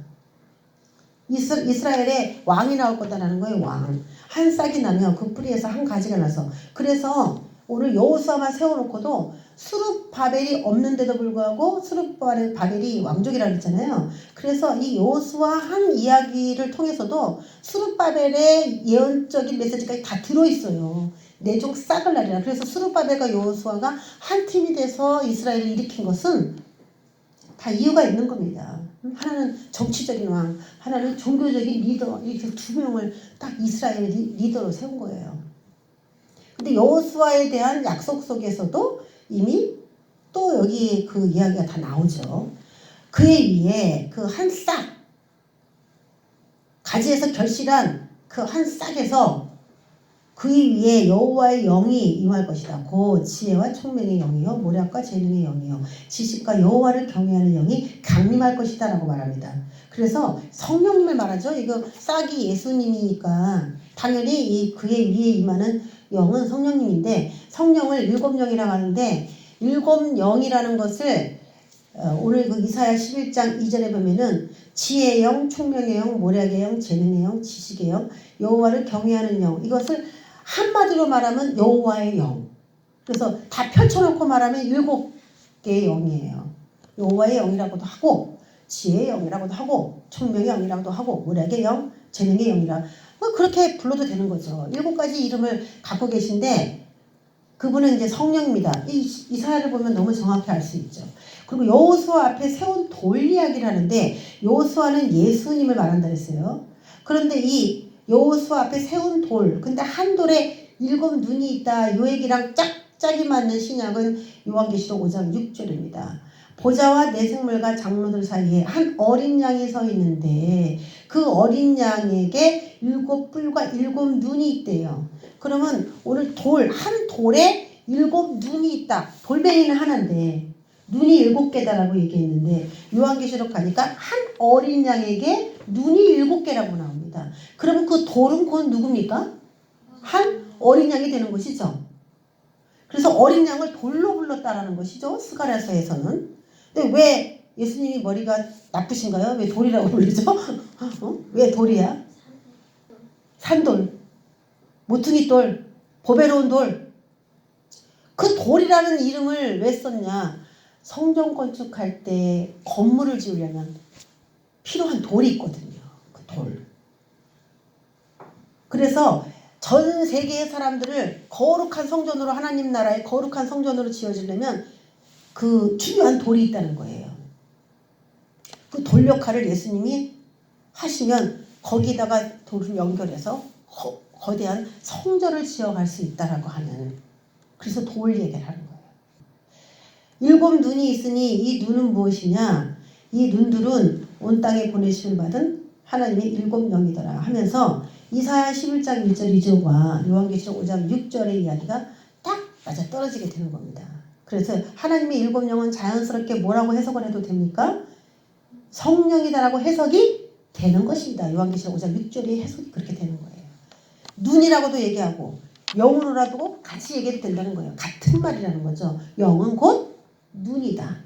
이스라엘에 왕이 나올 거다라는 거예요. 왕. 한 싹이 나면 그 뿌리에서 한 가지가 나서 그래서 오늘 여호수아만 세워놓고도 수룹바벨이 없는데도 불구하고 수룹바벨이 왕족이라고 했잖아요. 그래서 이 여호수아 한 이야기를 통해서도 수룹바벨의 예언적인 메시지까지 다 들어있어요. 내 종 싹을 날리라. 그래서 스룹바벨과 여호수아가 한 팀이 돼서 이스라엘을 일으킨 것은 다 이유가 있는 겁니다. 하나는 정치적인 왕, 하나는 종교적인 리더, 이렇게 두 명을 딱 이스라엘의 리더로 세운 거예요. 근데 여호수아에 대한 약속 속에서도 이미 또 여기 그 이야기가 다 나오죠. 그에 의해 그 한 싹, 가지에서 결실한 그 한 싹에서 그에 위에 여호와의 영이 임할 것이다. 고 지혜와 총명의 영이요 모략과 재능의 영이요 지식과 여호와를 경외하는 영이 강림할 것이다 라고 말합니다. 그래서 성령님을 말하죠. 이거 싹이 예수님이니까 당연히 이 그의 위에 임하는 영은 성령님인데 성령을 일곱 영이라고 하는데 일곱 영이라는 것을 오늘 그 이사야 11장 2절에 보면은 지혜의 영, 총명의 영, 모략의 영, 재능의 영, 지식의 영, 여호와를 경외하는 영, 이것을 한마디로 말하면 여호와의 영. 그래서 다 펼쳐놓고 말하면 7개의 영이에요. 여호와의 영이라고도 하고 지혜의 영이라고도 하고 총명의 영이라고도 하고 모략의 영, 재능의 영이라 그렇게 불러도 되는 거죠. 7가지 이름을 갖고 계신데 그분은 이제 성령입니다. 이사야를 보면 너무 정확히 알 수 있죠. 그리고 여호수아 앞에 세운 돌 이야기를 하는데 여호수아는 예수님을 말한다 했어요. 그런데 이 여호수아 앞에 세운 돌, 근데 한 돌에 7 눈이 있다. 이 얘기랑 짝짝이 맞는 신약은 요한계시록 5장 6절입니다. 보좌와 내생물과 장로들 사이에 한 어린 양이 서 있는데 그 어린 양에게 7뿔과 7 눈이 있대요. 그러면 오늘 한 돌에 7 눈이 있다. 돌멩이는 하나인데 눈이 7개다라고 얘기했는데 요한계시록 가니까 한 어린 양에게 눈이 7개라고 나옵니다. 그러면 그 돌은 곧 누굽니까? 한 어린 양이 되는 것이죠. 그래서 어린 양을 돌로 불렀다라는 것이죠. 스가랴서에서는. 근데 왜 예수님이 머리가 나쁘신가요? 왜 돌이라고 불리죠? 왜 돌이야? 산돌, 모퉁이 돌, 보배로운 돌. 그 돌이라는 이름을 왜 썼냐? 성전 건축할 때 건물을 지으려면 필요한 돌이 있거든요. 그 돌. 그래서 전 세계의 사람들을 거룩한 성전으로 하나님 나라의 거룩한 성전으로 지어지려면 그 중요한 돌이 있다는 거예요. 그 돌 역할을 예수님이 하시면 거기다가 돌을 연결해서 거대한 성전을 지어갈 수 있다라고 하는 그래서 돌 얘기를 하는 거예요. 7 눈이 있으니 이 눈은 무엇이냐? 이 눈들은 온 땅에 보내심을 받은 하나님의 7 영이더라 하면서 이사야 11장 1절 2절과 요한계시록 5장 6절의 이야기가 딱 맞아 떨어지게 되는 겁니다. 그래서 하나님의 7 영은 자연스럽게 뭐라고 해석을 해도 됩니까? 성령이다라고 해석이 되는 것입니다. 요한계시록 5장 6절의 해석이 그렇게 되는 거예요. 눈이라고도 얘기하고 영으로라도 같이 얘기해도 된다는 거예요. 같은 말이라는 거죠. 영은 곧 눈이다.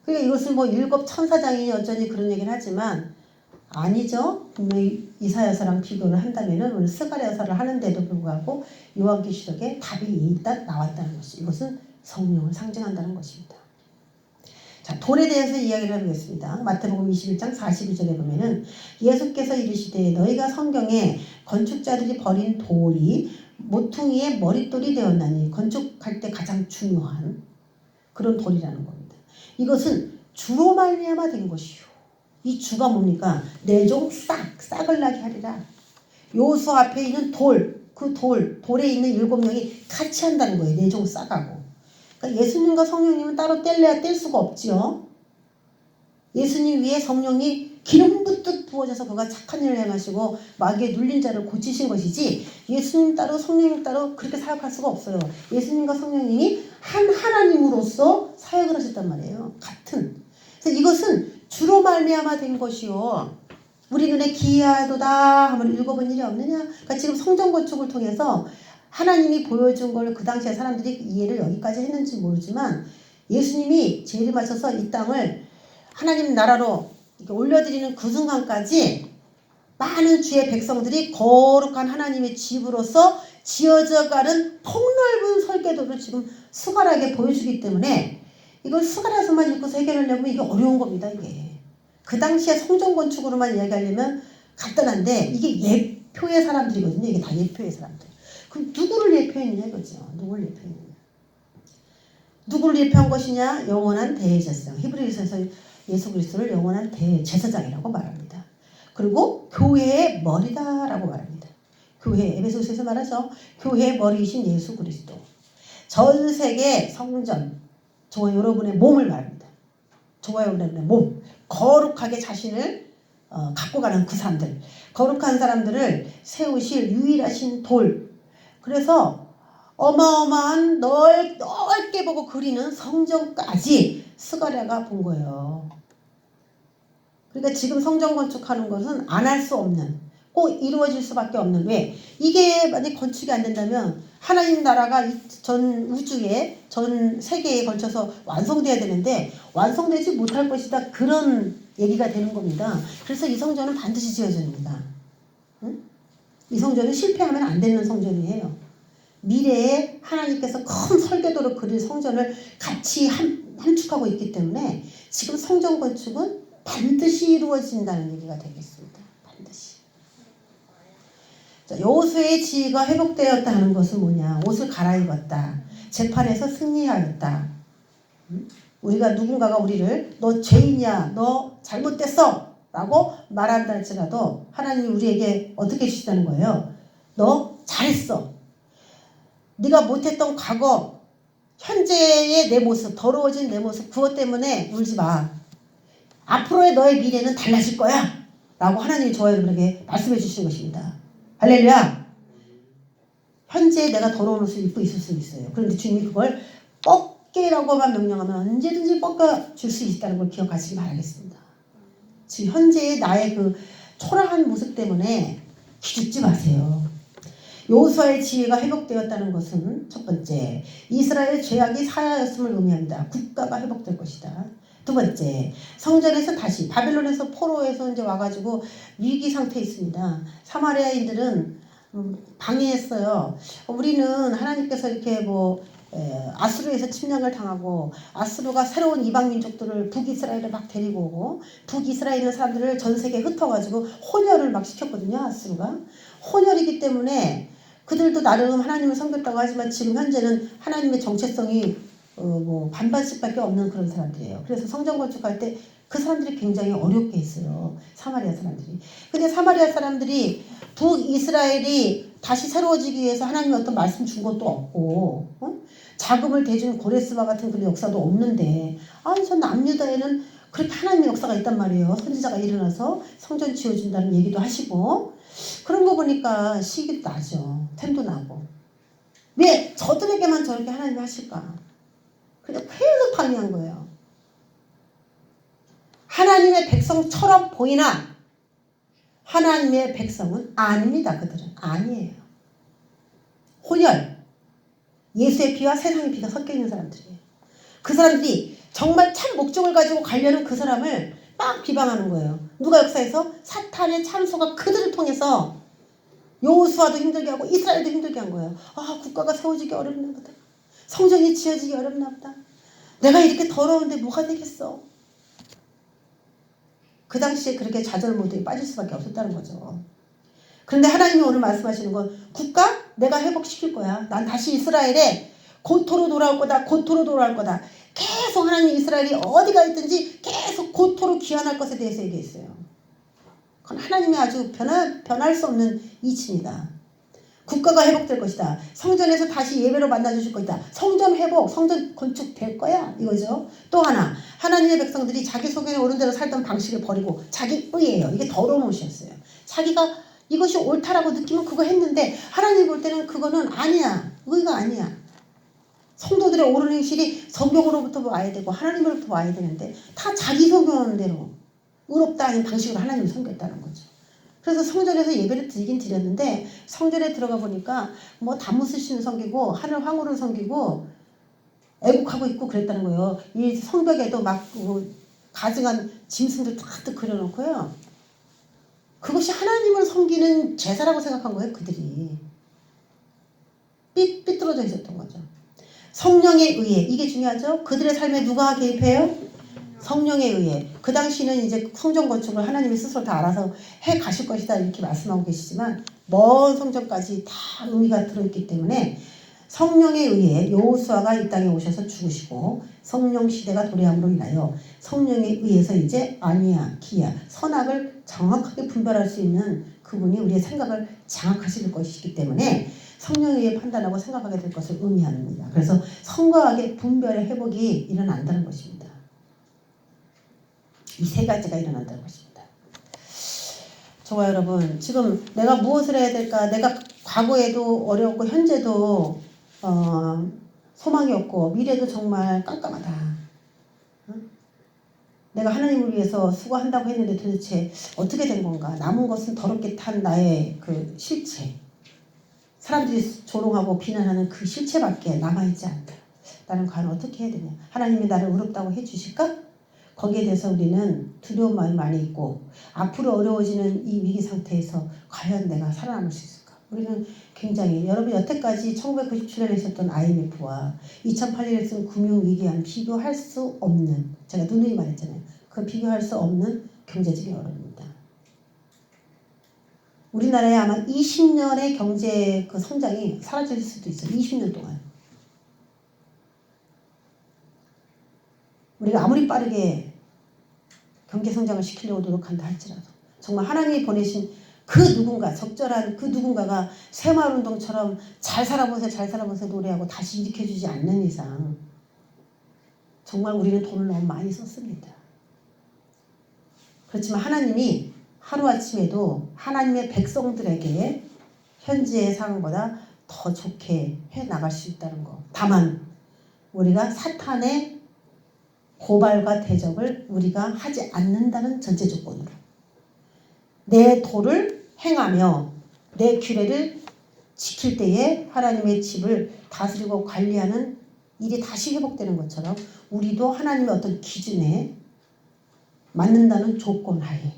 그러니까 이것을 뭐 7 천사장이니 어쩌니 그런 얘기를 하지만 아니죠. 분명히 이사야서랑 비교를 한다면은 오늘 스가랴서를 하는데도 불구하고 요한계시록에 답이 일단 나왔다는 것이 이것은 성령을 상징한다는 것입니다. 자, 돌에 대해서 이야기를 해보겠습니다. 마태복음 21장 42절에 보면은 예수께서 이르시되 너희가 성경에 건축자들이 버린 돌이 모퉁이의 머릿돌이 되었나니 건축할 때 가장 중요한 그런 돌이라는 겁니다. 이것은 주로 말미암아 된 것이요. 이 주가 뭡니까? 내 종 싹을 나게 하리라. 요수 앞에 있는 그 돌에 있는 7 명이 같이 한다는 거예요. 내 종 싹하고. 그러니까 예수님과 성령님은 따로 뗄래야 뗄 수가 없지요. 예수님 위에 성령이 기름 붓듯 부어져서 그가 착한 일을 행하시고 마귀의 눌린 자를 고치신 것이지 예수님 따로 성령님 따로 그렇게 사역할 수가 없어요. 예수님과 성령님이 한 하나님으로서 사역을 하셨단 말이에요. 같은. 그래서 이것은 주로 말미암아 된 것이요. 우리 눈에 기이하도다 하면 읽어본 일이 없느냐. 그러니까 지금 성전 건축을 통해서 하나님이 보여준 걸 그 당시에 사람들이 이해를 여기까지 했는지 모르지만 예수님이 재림하셔서 이 땅을 하나님 나라로 이렇게 올려드리는 그 순간까지 많은 주의 백성들이 거룩한 하나님의 집으로서 지어져가는 폭넓은 설계도를 지금 수갈하게 보여주기 때문에 이걸 수갈해서만 읽고서 해결하려면 이게 어려운 겁니다. 이게 그 당시에 성전 건축으로만 이야기하려면 간단한데 이게 예표의 사람들이거든요. 이게 다 예표의 사람들. 그럼 누구를 예표했냐 이거죠. 누구를 예표했느냐. 누구를 예표한 것이냐? 영원한 대제사장. 히브리서에서 예수 그리스도를 영원한 대제사장이라고 말합니다. 그리고 교회의 머리다라고 말합니다. 교회, 에베소서에서 말하죠. 교회의 머리이신 예수 그리스도. 전 세계 성전, 저와 여러분의 몸을 말합니다. 저와 여러분의 몸. 거룩하게 자신을 갖고 가는 그 사람들. 거룩한 사람들을 세우실 유일하신 돌. 그래서 어마어마한 넓게 보고 그리는 성전까지 스가랴가 본 거예요. 그러니까 지금 성전 건축하는 것은 안 할 수 없는, 꼭 이루어질 수밖에 없는. 왜? 이게 만약 건축이 안 된다면 하나님 나라가 전 우주에, 전 세계에 걸쳐서 완성돼야 되는데 완성되지 못할 것이다. 그런 얘기가 되는 겁니다. 그래서 이 성전은 반드시 지어집니다. 응? 이 성전은 실패하면 안 되는 성전이에요. 미래에 하나님께서 큰 설계도로 그린 성전을 같이 함축하고 있기 때문에 지금 성전 건축은 반드시 이루어진다는 얘기가 되겠습니다. 반드시. 자, 여호수아의 지위가 회복되었다 하는 것은 뭐냐? 옷을 갈아입었다. 재판에서 승리하였다. 우리가 누군가가 우리를 너 죄인이야, 너 잘못됐어 라고 말한다 할지라도 하나님이 우리에게 어떻게 해주시다는 거예요? 너 잘했어. 네가 못했던 과거, 현재의 내 모습, 더러워진 내 모습, 그것 때문에 울지 마. 앞으로의 너의 미래는 달라질 거야 라고 하나님이 저와 여러분에게 말씀해 주시는 것입니다. 할렐루야. 현재 내가 더러운 옷을 입고 있을 수 있어요. 그런데 주님이 그걸 뻗게라고만 명령하면 언제든지 뻗어줄 수 있다는 걸 기억하시기 바라겠습니다. 지금 현재의 나의 그 초라한 모습 때문에 기죽지 마세요. 여호수아의 지위가 회복되었다는 것은 첫 번째, 이스라엘의 죄악이 사하였음을 의미합니다. 국가가 회복될 것이다. 두 번째, 성전에서 다시 바벨론에서 포로에서 이제 와가지고 위기 상태에 있습니다. 사마리아인들은 방해했어요. 우리는 하나님께서 이렇게 아수르에서 침략을 당하고 아수르가 새로운 이방 민족들을 북이스라엘에 막 데리고 오고 북이스라엘 사람들을 전 세계에 흩어가지고 혼혈을 막 시켰거든요. 아수르가 혼혈이기 때문에 그들도 나름 하나님을 섬겼다고 하지만 지금 현재는 하나님의 정체성이 반반씩밖에 없는 그런 사람들이에요. 그래서 성전 건축할 때 그 사람들이 굉장히 어렵게 했어요. 사마리아 사람들이. 근데 사마리아 사람들이 북이스라엘이 다시 새로워지기 위해서 하나님이 어떤 말씀 준 것도 없고 자금을 대준 고레스바 같은 그런 역사도 없는데 저 남유다에는 그렇게 하나님의 역사가 있단 말이에요. 선지자가 일어나서 성전 지어준다는 얘기도 하시고 그런 거 보니까 시기도 나죠. 템도 나고. 왜 저들에게만 저렇게 하나님이 하실까? 근데 계속 방해한 거예요. 하나님의 백성처럼 보이나 하나님의 백성은 아닙니다. 그들은 아니에요. 혼혈. 예수의 피와 세상의 피가 섞여 있는 사람들이에요. 그 사람들이 정말 참 목적을 가지고 가려는 그 사람을 막 비방하는 거예요. 누가 역사에서? 사탄의 참소가 그들을 통해서 여호수아도 힘들게 하고 이스라엘도 힘들게 한 거예요. 국가가 세워지기 어렵나 보다. 성전이 지어지기 어렵나 보다. 내가 이렇게 더러운데 뭐가 되겠어. 그 당시에 그렇게 좌절 모드에 빠질 수밖에 없었다는 거죠. 그런데 하나님이 오늘 말씀하시는 건 국가 내가 회복시킬 거야. 난 다시 이스라엘에 고토로 돌아올 거다. 고토로 돌아올 거다. 계속 하나님 이스라엘이 어디가 있든지 계속 고토로 귀환할 것에 대해서 얘기했어요. 그건 하나님이 아주 변할 수 없는 이치입니다. 국가가 회복될 것이다. 성전에서 다시 예배로 만나주실 것이다. 성전 회복, 성전 건축될 거야. 이거죠. 또 하나, 하나님의 백성들이 자기 속에 오른 대로 살던 방식을 버리고 자기 의예요. 이게 더러운 옷이었어요. 자기가 이것이 옳다라고 느끼면 그거 했는데 하나님 볼 때는 그거는 아니야. 의가 아니야. 성도들의 옳은 행실이 성경으로부터 와야 되고 하나님으로부터 와야 되는데 다 자기 성경대로 의롭다 하는 방식으로 하나님을 섬겼다는 거죠. 그래서 성전에서 예배를 드리긴 드렸는데 성전에 들어가 보니까 다무스신을 섬기고 하늘 황후를 섬기고 애국하고 있고 그랬다는 거예요. 이 성벽에도 막 가증한 짐승들 탁 그려놓고요. 그것이 하나님을 섬기는 제사라고 생각한 거예요. 그들이. 삐뚤어져 있었던 거죠. 성령의 의해. 이게 중요하죠. 그들의 삶에 누가 개입해요? 성령에 의해. 그 당시는 이제 성전 건축을 하나님이 스스로 다 알아서 해 가실 것이다 이렇게 말씀하고 계시지만 먼 성전까지 다 의미가 들어있기 때문에 성령에 의해 여호수아가 이 땅에 오셔서 죽으시고 성령 시대가 도래함으로 인하여 성령에 의해서 이제 아니야, 기야, 선악을 정확하게 분별할 수 있는 그분이 우리의 생각을 장악하실 것이기 때문에 성령에 의해 판단하고 생각하게 될 것을 의미합니다. 그래서 성과 악의 분별의 회복이 일어난다는 것입니다. 이 세 가지가 일어난다는 것입니다. 좋아요, 여러분. 지금 내가 무엇을 해야 될까? 내가 과거에도 어려웠고 현재도 소망이 없고 미래도 정말 깜깜하다. 내가 하나님을 위해서 수고한다고 했는데 도대체 어떻게 된 건가? 남은 것은 더럽게 탄 나의 그 실체. 사람들이 조롱하고 비난하는 그 실체밖에 남아있지 않다. 나는 과연 어떻게 해야 되냐? 하나님이 나를 의롭다고 해주실까? 거기에 대해서 우리는 두려운 마음이 많이 있고 앞으로 어려워지는 이 위기 상태에서 과연 내가 살아남을 수 있을까? 우리는 굉장히 여러분 여태까지 1997년에 있었던 IMF와 2008년에 있었던 금융위기와는 비교할 수 없는 제가 누누이 말했잖아요. 그 비교할 수 없는 경제적인 어려움입니다. 우리나라에 아마 20년의 경제 그 성장이 사라질 수도 있어요. 20년 동안. 우리가 아무리 빠르게 경제 성장을 시키려고 노력한다 할지라도 정말 하나님이 보내신 그 누군가 적절한 그 누군가가 새마을운동처럼 잘 살아보세요 잘 살아보세요 노래하고 다시 일으켜주지 않는 이상 정말 우리는 돈을 너무 많이 썼습니다. 그렇지만 하나님이 하루아침에도 하나님의 백성들에게 현재의 상황보다 더 좋게 해나갈 수 있다는 거. 다만 우리가 사탄의 고발과 대적을 우리가 하지 않는다는 전제 조건으로 내 도를 행하며 내 규례를 지킬 때에 하나님의 집을 다스리고 관리하는 일이 다시 회복되는 것처럼 우리도 하나님의 어떤 기준에 맞는다는 조건 하에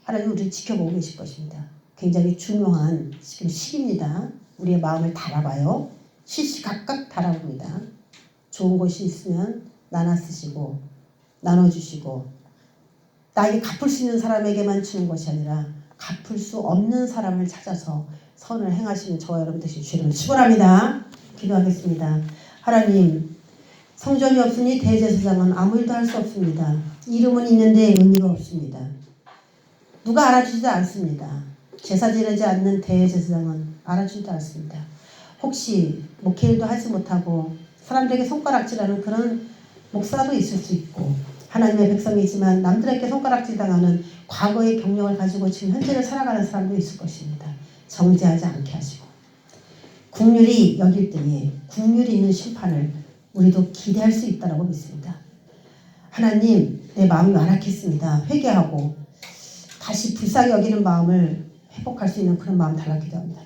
하나님 우리를 지켜보고 계실 것입니다. 굉장히 중요한 지금 시기입니다. 우리의 마음을 달아봐요. 시시각각 달아봅니다. 좋은 것이 있으면 나눠 쓰시고 나눠주시고 나에게 갚을 수 있는 사람에게만 주는 것이 아니라 갚을 수 없는 사람을 찾아서 선을 행하시는 저와 여러분 되시길 주님을 축원합니다. 기도하겠습니다. 하나님 성전이 없으니 대제사장은 아무 일도 할 수 없습니다. 이름은 있는데 의미가 없습니다. 누가 알아주지도 않습니다. 제사 지내지 않는 대제사장은 알아주지도 않습니다. 혹시 목회일도 하지 못하고 사람들에게 손가락질하는 그런 목사도 있을 수 있고 하나님의 백성이지만 남들에게 손가락질 당하는 과거의 경력을 가지고 지금 현재를 살아가는 사람도 있을 것입니다. 정죄하지 않게 하시고 국률이 여길 때에 국률이 있는 심판을 우리도 기대할 수 있다고 믿습니다. 하나님 내 마음이 완악했습니다. 회개하고 다시 불쌍히 여기는 마음을 회복할 수 있는 그런 마음 달라 기도합니다.